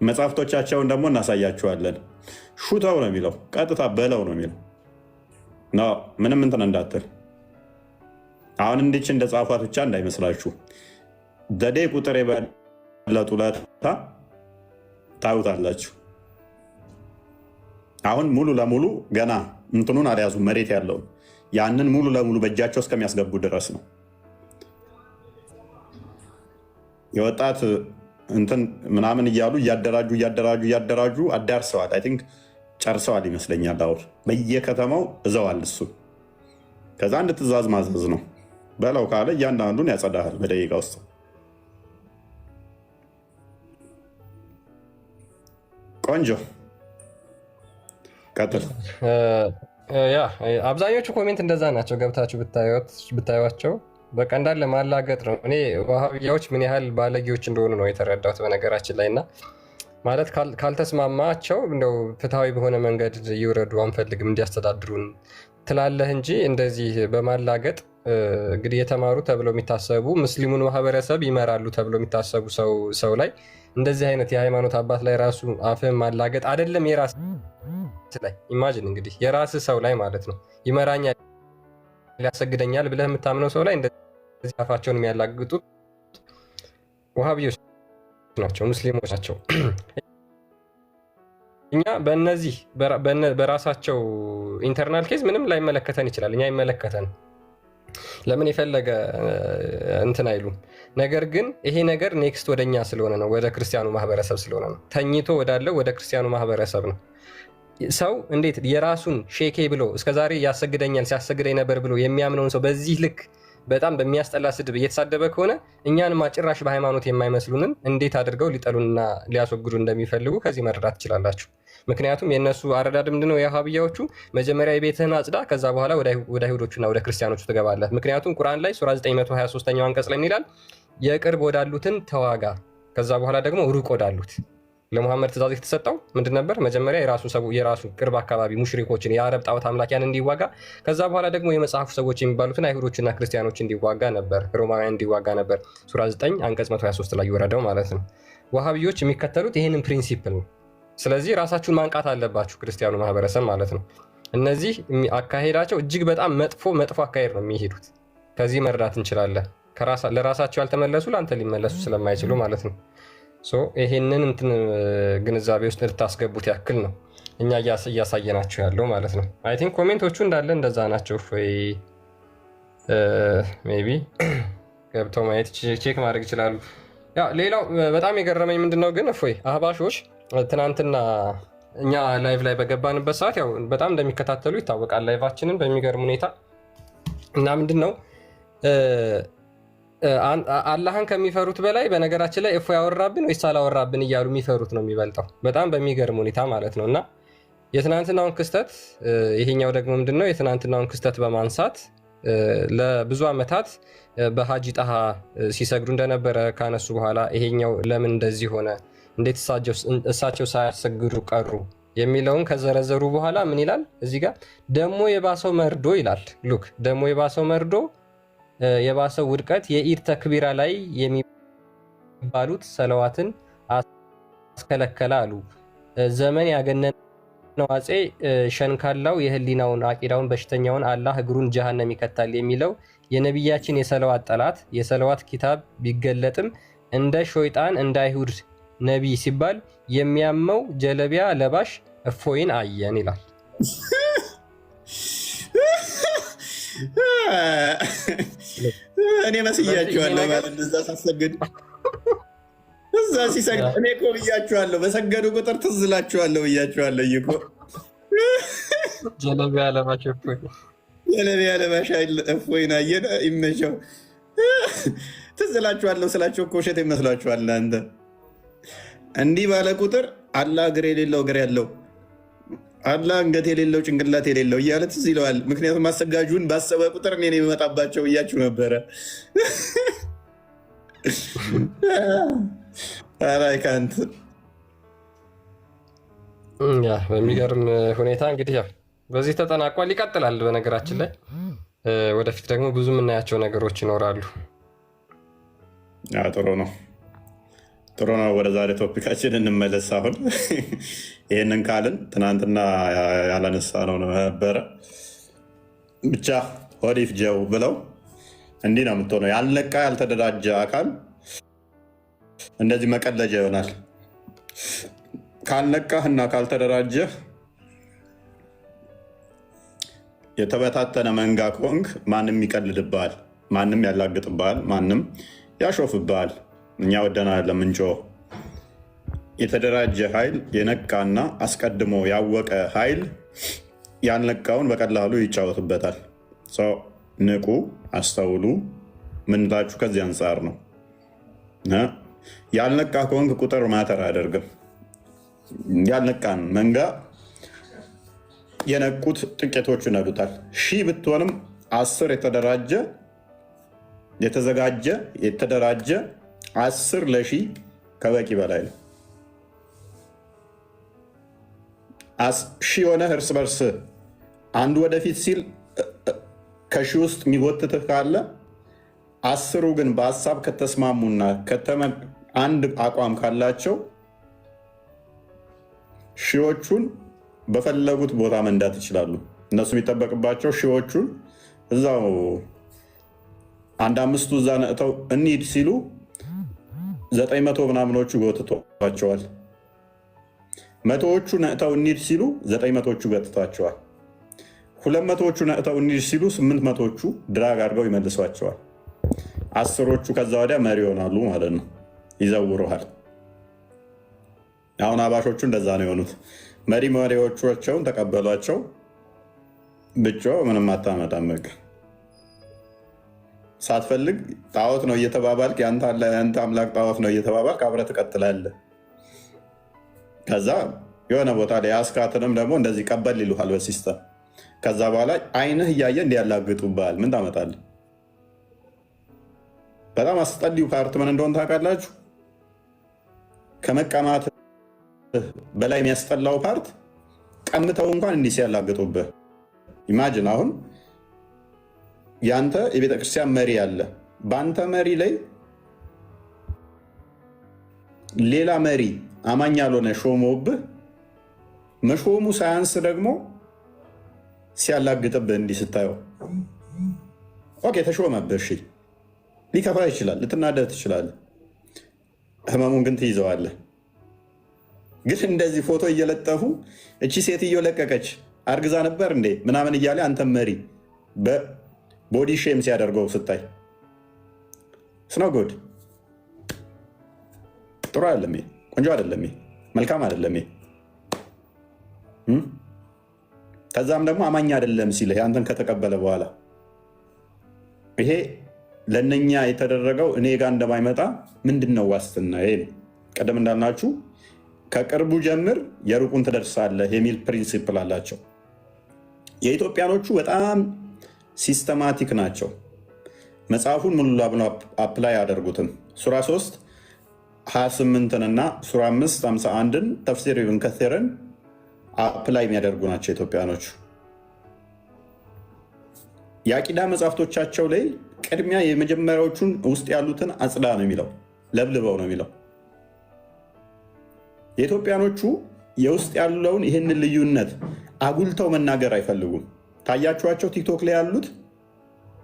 መጽሐፍቶቻቸውን ደግሞ እናሳያችኋለን። ሹተው ነው የሚለው፣ ቀጥታ በለው ነው የሚለው። ምንም እንትን እንዳትል። አሁን እንዲች እንደ ጻፏት ብቻ እንዳይመስላችሁ። ዘዴ ቁጥር የበለጡ ለታ ታዩታላችሁ። አሁን ሙሉ ለሙሉ ገና እንትኑን አልያዙ፣ መሬት ያለውን ያንን ሙሉ ለሙሉ በእጃቸው እስከሚያስገቡ ድረስ ነው። የወጣት እንትን ምናምን እያሉ እያደራጁ አዳርሰዋል። አይ ቲንክ ጨርሰዋል ይመስለኛል። አሁን በየከተማው እዘዋል እሱ። ከዛ አንድ ትዕዛዝ ማዘዝ ነው። በለው ካለ እያንዳንዱን ያጸዳሃል በደቂቃ ውስጥ። ቆንጆ ቀጥል። ያ አብዛኞቹ ኮሜንት እንደዛ ናቸው። ገብታችሁ ብታዩቸው በቃ እንዳለ ማላገጥ ነው። እኔ ዋሃብያዎች ምን ያህል ባለጌዎች እንደሆኑ ነው የተረዳሁት በነገራችን ላይ እና ማለት ካልተስማማቸው እንደው ፍትሐዊ በሆነ መንገድ ይውረዱ አንፈልግም እንዲያስተዳድሩን ትላለህ እንጂ እንደዚህ በማላገጥ እንግዲህ የተማሩ ተብለው የሚታሰቡ ሙስሊሙን ማህበረሰብ ይመራሉ ተብለው የሚታሰቡ ሰው ላይ እንደዚህ አይነት የሃይማኖት አባት ላይ ራሱ አፍህን ማላገጥ አይደለም የራስ ላይ ኢማጂን እንግዲህ የራስ ሰው ላይ ማለት ነው ይመራኛል ሊያሰግደኛል ብለህ የምታምነው ሰው ላይ እንደዚህ አፋቸውን የሚያላግጡት ዋሃብዮች ናቸው፣ ሙስሊሞች ናቸው። እኛ በእነዚህ በራሳቸው ኢንተርናል ኬዝ ምንም ላይመለከተን ይችላል። እኛ ይመለከተን ለምን የፈለገ እንትን አይሉም። ነገር ግን ይሄ ነገር ኔክስት ወደኛ ስለሆነ ነው፣ ወደ ክርስቲያኑ ማህበረሰብ ስለሆነ ነው፣ ተኝቶ ወዳለው ወደ ክርስቲያኑ ማህበረሰብ ነው። ሰው እንዴት የራሱን ሼኬ ብሎ እስከዛሬ ያሰግደኛል ሲያሰግደኝ ነበር ብሎ የሚያምነውን ሰው በዚህ ልክ በጣም በሚያስጠላ ስድብ እየተሳደበ ከሆነ እኛንማ ጭራሽ በሃይማኖት የማይመስሉንን እንዴት አድርገው ሊጠሉንና ሊያስወግዱ እንደሚፈልጉ ከዚህ መረዳት ትችላላችሁ። ምክንያቱም የእነሱ አረዳድ ምንድነው? የዋሃብያዎቹ መጀመሪያ የቤትህን አጽዳ፣ ከዛ በኋላ ወደ አይሁዶቹና ወደ ክርስቲያኖቹ ትገባለህ። ምክንያቱም ቁርአን ላይ ሱራ 923ኛው አንቀጽ ላይ ይላል የቅርብ ወዳሉትን ተዋጋ፣ ከዛ በኋላ ደግሞ ሩቅ ወዳሉት። ለሙሐመድ ትእዛዝ የተሰጠው ምንድን ነበር? መጀመሪያ የራሱ ቅርብ አካባቢ ሙሽሪኮችን የአረብ ጣዖት አምላኪያን እንዲዋጋ፣ ከዛ በኋላ ደግሞ የመጽሐፉ ሰዎች የሚባሉትን አይሁዶችና ክርስቲያኖች እንዲዋጋ ነበር፣ ሮማውያን እንዲዋጋ ነበር። ሱራ 9 አንቀጽ 123 ላይ ይወረደው ማለት ነው። ዋሃብዮች የሚከተሉት ይህንን ፕሪንሲፕል ነው። ስለዚህ ራሳችሁን ማንቃት አለባችሁ፣ ክርስቲያኑ ማህበረሰብ ማለት ነው። እነዚህ አካሄዳቸው እጅግ በጣም መጥፎ አካሄድ ነው የሚሄዱት። ከዚህ መረዳት እንችላለን። ለራሳቸው ያልተመለሱ ለአንተ ሊመለሱ ስለማይችሉ ማለት ነው። ይሄንን እንትን ግንዛቤ ውስጥ ልታስገቡት ያክል ነው እኛ እያሳየናቸው ያለው ማለት ነው። አይ ቲንክ ኮሜንቶቹ እንዳለ እንደዛ ናቸው። ሜይ ቢ ገብተው ማየት ቼክ ማድረግ ይችላሉ። ሌላው በጣም የገረመኝ ምንድነው ግን አህባሾች ትናንትና እኛ ላይቭ ላይ በገባንበት ሰዓት ያው በጣም እንደሚከታተሉ ይታወቃል ላይቫችንን በሚገርም ሁኔታ እና ምንድነው አላህን ከሚፈሩት በላይ በነገራችን ላይ እፎ ያወራብን ወይስ አላወራብን እያሉ የሚፈሩት ነው የሚበልጠው በጣም በሚገርም ሁኔታ ማለት ነው። እና የትናንትናውን ክስተት ይሄኛው ደግሞ ምንድነው የትናንትናውን ክስተት በማንሳት ለብዙ ዓመታት በሀጂ ጣሃ ሲሰግዱ እንደነበረ ካነሱ በኋላ ይሄኛው ለምን እንደዚህ ሆነ፣ እንዴት እሳቸው ሳያሰግዱ ቀሩ የሚለውን ከዘረዘሩ በኋላ ምን ይላል እዚህ ጋር ደሞ የባሰው መርዶ ይላል። ሉክ ደሞ የባሰው መርዶ የባሰው ውድቀት የኢድ ተክቢራ ላይ የሚባሉት ሰለዋትን አስከለከለ አሉ። ዘመን ያገነነው አፄ ሸንካላው የህሊናውን አቂዳውን በሽተኛውን አላህ እግሩን ጀሃነም ይከታል የሚለው የነቢያችን የሰለዋት ጠላት የሰለዋት ኪታብ ቢገለጥም እንደ ሾይጣን እንደ አይሁድ ነቢይ ሲባል የሚያመው ጀለቢያ ለባሽ እፎይን አየን ይላል። እኔ መስያችኋለሁ ማለት እዛ ሳሰግድ እዛ ሲሰግድ እኔ እኮ ብያችኋለሁ፣ በሰገዱ ቁጥር ትዝ እላችኋለሁ ብያችኋለሁ እኮ ጀለቢያ ለባሽ እፎይን አየን ይመቸው ትዝ እላችኋለሁ ስላቸው እኮ ውሸት ይመስላችኋል እናንተ። እንዲህ ባለ ቁጥር አላህ እግር የሌለው እግር ያለው አላህ አንገት የሌለው ጭንቅላት የሌለው እያለ ትዝ ይለዋል። ምክንያቱም አሰጋጁን ባሰበ ቁጥር እኔ የሚመጣባቸው እያችሁ ነበረ። አራይካንት በሚገርም ሁኔታ እንግዲህ ያው በዚህ ተጠናቋል። ይቀጥላል። በነገራችን ላይ ወደፊት ደግሞ ብዙ የምናያቸው ነገሮች ይኖራሉ። ጥሩ ነው። ወደ ዛሬ ቶፒካችን እንመለስ። አሁን ይህንን ካልን ትናንትና ያላነሳ ነው ነበረ ብቻ ሆዲፍ ጀው ብለው እንዲህ ነው የምትሆነው። ያልነቃ ያልተደራጀ አካል እንደዚህ መቀለጃ ይሆናል። ካልነቃህ እና ካልተደራጀህ የተበታተነ መንጋ ከሆንክ ማንም ይቀልድብሃል፣ ማንም ያላግጥብሃል፣ ማንም ያሾፍብሃል። እኛ ወደና ለምንጮ የተደራጀ ኃይል የነቃና አስቀድሞ ያወቀ ኃይል ያልነቃውን በቀላሉ ይጫወትበታል። ንቁ፣ አስተውሉ። ምንላችሁ ከዚህ አንጻር ነው። ያልነቃ ከሆንክ ቁጥር ማተር አያደርግም። ያልነቃን መንጋ የነቁት ጥቂቶቹ ይነዱታል። ሺህ ብትሆንም 10 የተደራጀ 10 ለሺህ ከበቂ በላይ ነው። ሺህ የሆነ እርስ በርስ አንዱ ወደፊት ሲል ከሺህ ውስጥ የሚጎትትህ ካለ 10ሩ ግን በሀሳብ ከተስማሙና አንድ አቋም ካላቸው ሺዎቹን በፈለጉት ቦታ መንዳት ይችላሉ። እነሱ የሚጠበቅባቸው ሺዎቹን እዛው 1-5ቱ እዛ ነቅተው እንሂድ ሲሉ 900 ምናምኖቹ ጎትቷቸዋል። 100ዎቹ ነቅተው እንሂድ ሲሉ 900ዎቹ ገትቷቸዋል። 200ዎቹ ነቅተው እንሂድ ሲሉ 800ዎቹ ድራግ አድርገው ይመልሷቸዋል። 10ሮቹ ከዛ ወዲያ መሪ ይሆናሉ ማለት ነው። ይዘውሩሃል። አሁን አባሾቹ እንደዛ ነው የሆኑት። መሪዎቻቸውን ተቀበሏቸው። ብቻ ምንም አታመጣም። በቃ ሳትፈልግ ጣዖት ነው እየተባባልክ የአንተ አምላክ ጣዖት ነው እየተባባልክ አብረህ ትቀጥላለህ። ከዛ የሆነ ቦታ ላይ አስካትንም ደግሞ እንደዚህ ቀበል ይሉሃል በሲስተም። ከዛ በኋላ አይንህ እያየ እንዲያላግጡብሃል። ምን ታመጣለህ? በጣም አስጠሊው ፓርት ምን እንደሆነ ታውቃላችሁ? ከመቀማት በላይ የሚያስጠላው ፓርት ቀምተው እንኳን እንዲህ ሲያላግጡብህ። ኢማጅን አሁን ያንተ የቤተክርስቲያን መሪ አለ። በአንተ መሪ ላይ ሌላ መሪ አማኝ ያልሆነ ሾሞብህ፣ መሾሙ ሳያንስ ደግሞ ሲያላግጥብህ እንዲህ ስታየው ኦኬ ተሾመብህ። እሺ ሊከፋ ይችላል፣ ልትናደድ ትችላለህ። ህመሙን ግን ትይዘዋለህ። ግን እንደዚህ ፎቶ እየለጠፉ እቺ ሴትዮ ለቀቀች አርግዛ ነበር እንዴ ምናምን እያለ አንተም መሪ በቦዲ ሼም ሲያደርገው ስታይ ስኖጎድ ጥሩ አይደለም። ቆንጆ አይደለም። መልካም አይደለም። ከዛም ደግሞ አማኝ አይደለም ሲልህ አንተን ከተቀበለ በኋላ ይሄ ለእነኛ የተደረገው እኔ ጋር እንደማይመጣ ምንድን ነው ዋስትና? ይሄ ቀደም እንዳልናችሁ ከቅርቡ ጀምር የሩቁን ትደርሳለህ የሚል ፕሪንሲፕል አላቸው። የኢትዮጵያኖቹ በጣም ሲስተማቲክ ናቸው። መጽሐፉን ሙሉ ለሙሉ አፕላይ አያደርጉትም። ሱራ 3 28ንና ሱራ 5 51ን ተፍሲር ኢብን ከሲርን አፕላይ የሚያደርጉ ናቸው ኢትዮጵያኖቹ። የአቂዳ መጽሐፍቶቻቸው ላይ ቅድሚያ የመጀመሪያዎቹን ውስጥ ያሉትን አጽዳ ነው የሚለው፣ ለብልበው ነው የሚለው። የኢትዮጵያኖቹ የውስጥ ያለውን ይህንን ልዩነት አጉልተው መናገር አይፈልጉም። ታያችኋቸው ቲክቶክ ላይ ያሉት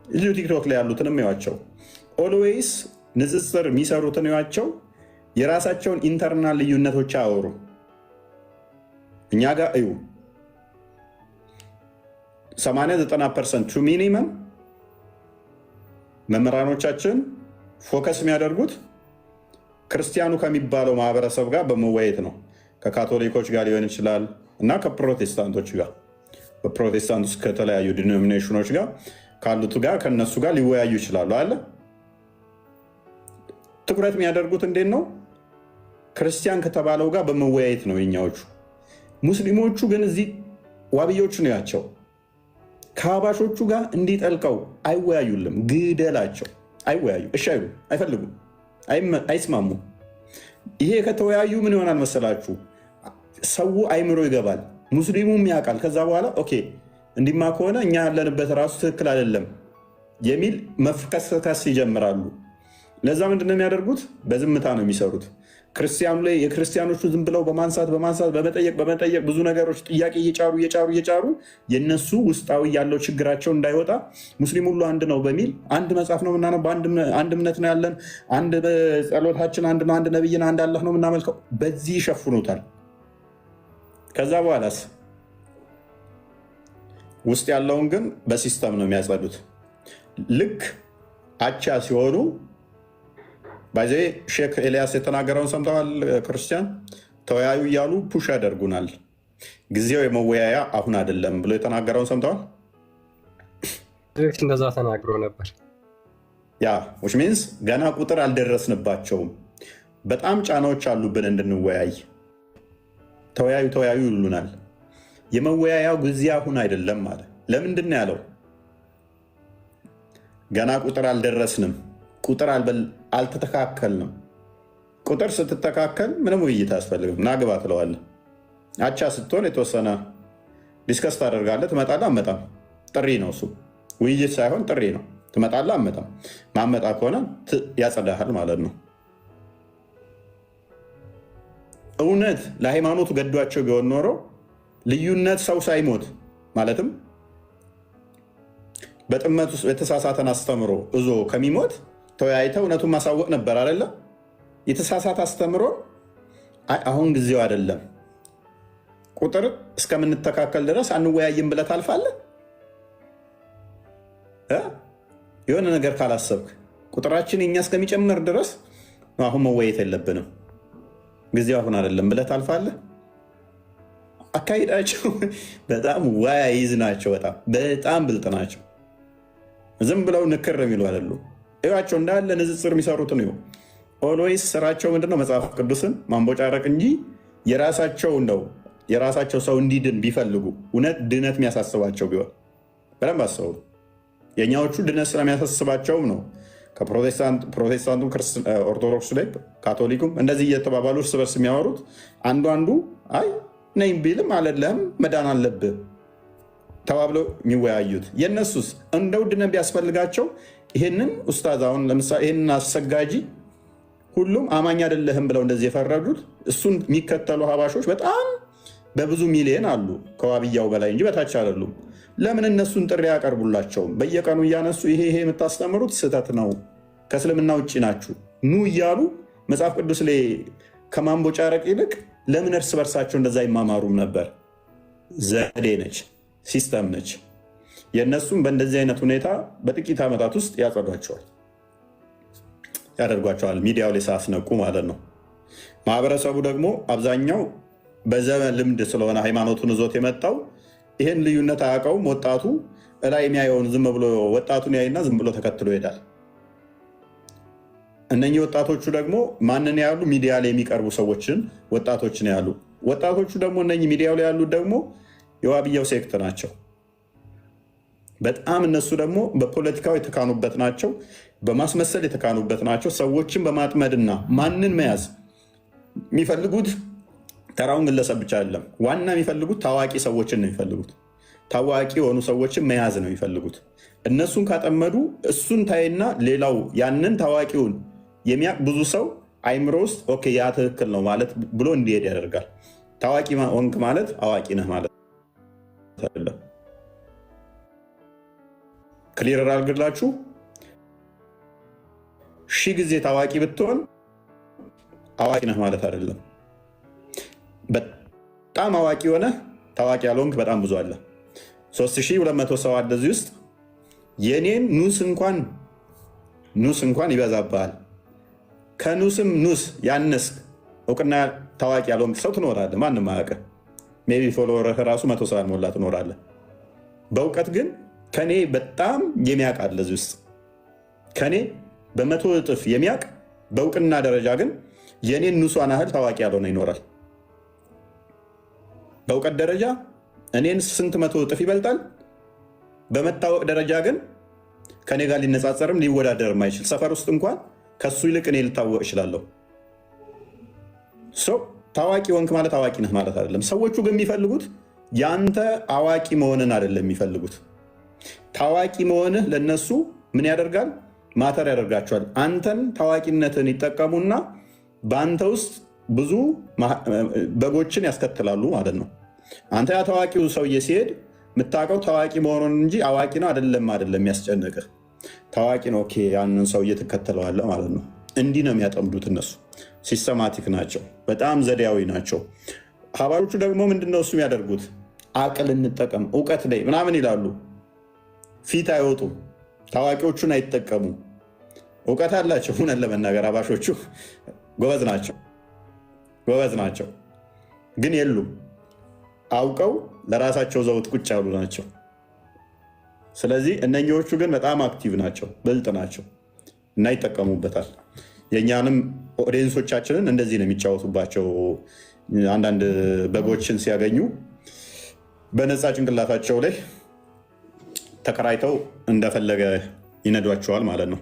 እዚሁ ቲክቶክ ላይ ያሉትንም እዩዋቸው። ኦልዌይስ ንጽጽር የሚሰሩትን እዩዋቸው። የራሳቸውን ኢንተርናል ልዩነቶች አያወሩ። እኛ ጋር እዩ 80-90% ሚኒመም መምህራኖቻችን ፎከስ የሚያደርጉት ክርስቲያኑ ከሚባለው ማህበረሰብ ጋር በመወያየት ነው። ከካቶሊኮች ጋር ሊሆን ይችላል እና ከፕሮቴስታንቶች ጋር በፕሮቴስታንት ውስጥ ከተለያዩ ዲኖሚኔሽኖች ጋር ካሉት ጋር ከነሱ ጋር ሊወያዩ ይችላሉ አለ። ትኩረት የሚያደርጉት እንዴት ነው? ክርስቲያን ከተባለው ጋር በመወያየት ነው የኛዎቹ። ሙስሊሞቹ ግን እዚህ ዋብዮቹ ነው ያቸው ከአባሾቹ ጋር እንዲጠልቀው አይወያዩልም። ግደላቸው። አይወያዩ። እሺ አይሉ፣ አይፈልጉም፣ አይስማሙ። ይሄ ከተወያዩ ምን ይሆናል መሰላችሁ? ሰው አይምሮ ይገባል፣ ሙስሊሙም ያውቃል። ከዛ በኋላ ኦኬ እንዲማ ከሆነ እኛ ያለንበት ራሱ ትክክል አይደለም የሚል መፍከስከስ ይጀምራሉ። ለዛ ምንድነው የሚያደርጉት? በዝምታ ነው የሚሰሩት። ክርስቲያኑ ላይ የክርስቲያኖቹ ዝም ብለው በማንሳት በመጠየቅ ብዙ ነገሮች ጥያቄ እየጫሩ የነሱ ውስጣዊ ያለው ችግራቸው እንዳይወጣ ሙስሊም ሁሉ አንድ ነው በሚል አንድ መጽሐፍ ነው የምናነበው፣ አንድ እምነት ነው ያለን፣ አንድ ጸሎታችን አንድ ነው፣ አንድ ነብይን አንድ አላህ ነው የምናመልከው። በዚህ ይሸፍኑታል። ከዛ በኋላስ ውስጥ ያለውን ግን በሲስተም ነው የሚያጸዱት። ልክ አቻ ሲሆኑ ባይዜ ሼክ ኤልያስ የተናገረውን ሰምተዋል። ክርስቲያን ተወያዩ እያሉ ፑሽ ያደርጉናል። ጊዜው የመወያያ አሁን አይደለም ብሎ የተናገረውን ሰምተዋል። እንደዛ ተናግሮ ነበር። ያ ዊች ሚንስ ገና ቁጥር አልደረስንባቸውም። በጣም ጫናዎች አሉብን እንድንወያይ። ተወያዩ ተወያዩ ይሉናል። የመወያያው ጊዜ አሁን አይደለም አለ። ለምንድን ነው ያለው? ገና ቁጥር አልደረስንም፣ ቁጥር አልተተካከልንም። ቁጥር ስትተካከል ምንም ውይይት አያስፈልግም። ናግባ ትለዋለህ። አቻ ስትሆን የተወሰነ ዲስከስ ታደርጋለህ። ትመጣለህ አመጣም፣ ጥሪ ነው እሱ። ውይይት ሳይሆን ጥሪ ነው። ትመጣለህ አመጣም። ማመጣ ከሆነ ያጸዳሃል ማለት ነው። እውነት ለሃይማኖቱ ገዷቸው ቢሆን ኖሮ ልዩነት ሰው ሳይሞት ማለትም በጥመት ውስጥ የተሳሳተን አስተምሮ እዞ ከሚሞት ተወያይተው እውነቱን ማሳወቅ ነበር አይደለ? የተሳሳተ አስተምሮ አሁን ጊዜው አይደለም፣ ቁጥር እስከምንተካከል ድረስ አንወያይም ብለህ ታልፋለህ። የሆነ ነገር ካላሰብክ ቁጥራችን እኛ እስከሚጨምር ድረስ አሁን መወያየት የለብንም፣ ጊዜው አሁን አይደለም ብለህ ታልፋለህ። አካሄዳቸው በጣም ዋይዝ ናቸው። በጣም ብልጥ ናቸው። ዝም ብለው ንክር የሚሉ አይደሉም። እዩዋቸው፣ እንዳለ ንጽጽር የሚሰሩትን ነው። ኦልዌይስ ስራቸው ምንድነው? መጽሐፍ ቅዱስን ማንቦጫረቅ እንጂ የራሳቸው ሰው እንዲድን ቢፈልጉ እውነት ድነት የሚያሳስባቸው ቢሆን በደንብ አስተውሉ። የእኛዎቹ ድነት ስለሚያሳስባቸውም ነው ከፕሮቴስታንቱ ኦርቶዶክሱ ላይ ካቶሊኩም እንደዚህ እየተባባሉ እርስ በርስ የሚያወሩት። አንዱ አይ ነኝ ቢልም አለለህም መዳን አለብህ ተባብለው የሚወያዩት። የእነሱስ እንደው ድነት ቢያስፈልጋቸው ይህንን ኡስታዝ አሁን ለምሳሌ ይህንን አሰጋጂ ሁሉም አማኝ አይደለህም ብለው እንደዚህ የፈረዱት እሱን የሚከተሉ ሀባሾች በጣም በብዙ ሚሊዮን አሉ፣ ከዋብያው በላይ እንጂ በታች አይደሉም። ለምን እነሱን ጥሪ ያቀርቡላቸውም? በየቀኑ እያነሱ ይሄ የምታስተምሩት ስህተት ነው፣ ከእስልምና ውጭ ናችሁ ኑ እያሉ መጽሐፍ ቅዱስ ላይ ከማንቦጫረቅ ይልቅ ለምን እርስ በርሳቸው እንደዛ ይማማሩም ነበር? ዘዴ ነች፣ ሲስተም ነች። የእነሱም በእንደዚህ አይነት ሁኔታ በጥቂት ዓመታት ውስጥ ያደርጓቸዋል፣ ሚዲያው ላይ ሳያስነቁ ማለት ነው። ማህበረሰቡ ደግሞ አብዛኛው በዘመን ልምድ ስለሆነ ሃይማኖቱን ይዞት የመጣው ይህን ልዩነት አያውቀውም። ወጣቱ እላይ የሚያየውን ዝም ብሎ ወጣቱን ያይና ዝም ብሎ ተከትሎ ይሄዳል። እነኚህ ወጣቶቹ ደግሞ ማንን ያሉ? ሚዲያ ላይ የሚቀርቡ ሰዎችን ወጣቶችን ያሉ። ወጣቶቹ ደግሞ እነኚህ ሚዲያው ላይ ያሉት ደግሞ የዋብያው ሴክት ናቸው። በጣም እነሱ ደግሞ በፖለቲካው የተካኑበት ናቸው፣ በማስመሰል የተካኑበት ናቸው። ሰዎችን በማጥመድና ማንን መያዝ የሚፈልጉት ተራውን ግለሰብ ብቻ አይደለም። ዋና የሚፈልጉት ታዋቂ ሰዎችን ነው የሚፈልጉት። ታዋቂ የሆኑ ሰዎችን መያዝ ነው የሚፈልጉት። እነሱን ካጠመዱ እሱን ታይና ሌላው ያንን ታዋቂውን የሚያውቅ ብዙ ሰው አይምሮ ውስጥ ኦኬ ያ ትክክል ነው ማለት ብሎ እንዲሄድ ያደርጋል። ታዋቂ ወንክ ማለት አዋቂ ነህ ማለት አይደለም። ክሊር አድርግላችሁ። ሺህ ጊዜ ታዋቂ ብትሆን አዋቂ ነህ ማለት አይደለም። በጣም አዋቂ ሆነ ታዋቂ ያልሆንክ በጣም ብዙ አለ። 3200 ሰው አለ እዚህ ውስጥ። የኔን ኑስ እንኳን ይበዛብሃል። ከኑስም ኑስ ያነስክ እውቅና ታዋቂ ያልሆንክ ሰው ትኖራለህ። ማንም አያውቅህ። ሜይ ቢ ፎሎወርህ ራሱ 100 ሰው ያልሞላ ትኖራለህ። በእውቀት ግን ከኔ በጣም የሚያውቅ አለ እዚህ ውስጥ። ከኔ በ100 እጥፍ የሚያውቅ በእውቅና ደረጃ ግን የኔን ኑሷን ያህል ታዋቂ ያልሆነ ይኖራል። በእውቀት ደረጃ እኔን ስንት 100 እጥፍ ይበልጣል። በመታወቅ ደረጃ ግን ከኔ ጋር ሊነጻጸርም ሊወዳደርም አይችል። ሰፈር ውስጥ እንኳን ከሱ ይልቅ እኔ ልታወቅ እችላለሁ። ታዋቂ ወንክ ማለት አዋቂ ነህ ማለት አይደለም። ሰዎቹ ግን የሚፈልጉት ያንተ አዋቂ መሆንን አይደለም የሚፈልጉት። ታዋቂ መሆንህ ለነሱ ምን ያደርጋል? ማተር ያደርጋቸዋል። አንተን ታዋቂነትን ይጠቀሙና በአንተ ውስጥ ብዙ በጎችን ያስከትላሉ ማለት ነው። አንተ ያ ታዋቂው ሰውዬ ሲሄድ የምታውቀው ታዋቂ መሆኑን እንጂ አዋቂ ነው አይደለም የሚያስጨንቅህ። ታዋቂ ነው ኦኬ፣ ያንን ሰውዬ ትከተለዋለህ ማለት ነው። እንዲህ ነው የሚያጠምዱት እነሱ። ሲስተማቲክ ናቸው፣ በጣም ዘዴያዊ ናቸው። ሀባሮቹ ደግሞ ምንድነው እሱ የሚያደርጉት? አቅል እንጠቀም እውቀት ላይ ምናምን ይላሉ። ፊት አይወጡም። ታዋቂዎቹን አይጠቀሙ። እውቀት አላቸው። እውነት ለመናገር አባሾቹ ጎበዝ ናቸው፣ ግን የሉም። አውቀው ለራሳቸው ዘውት ቁጭ ያሉ ናቸው። ስለዚህ እነኚዎቹ ግን በጣም አክቲቭ ናቸው፣ ብልጥ ናቸው እና ይጠቀሙበታል። የእኛንም ኦዲየንሶቻችንን እንደዚህ ነው የሚጫወቱባቸው። አንዳንድ በጎችን ሲያገኙ በነፃ ጭንቅላታቸው ላይ ተከራይተው እንደፈለገ ይነዷቸዋል ማለት ነው።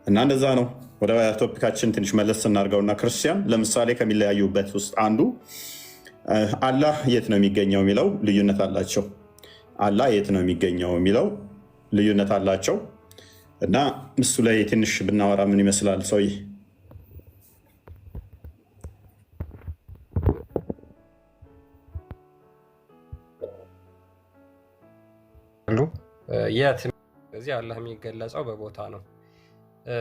እና እንደዛ ነው። ወደ ቶፒካችን ትንሽ መለስ ስናደርገውና ክርስቲያን ለምሳሌ ከሚለያዩበት ውስጥ አንዱ አላህ የት ነው የሚገኘው የሚለው ልዩነት አላቸው። አላህ የት ነው የሚገኘው የሚለው ልዩነት አላቸው እና እሱ ላይ ትንሽ ብናወራ ምን ይመስላል ሰውዬ? የት እዚህ አላህ የሚገለጸው በቦታ ነው።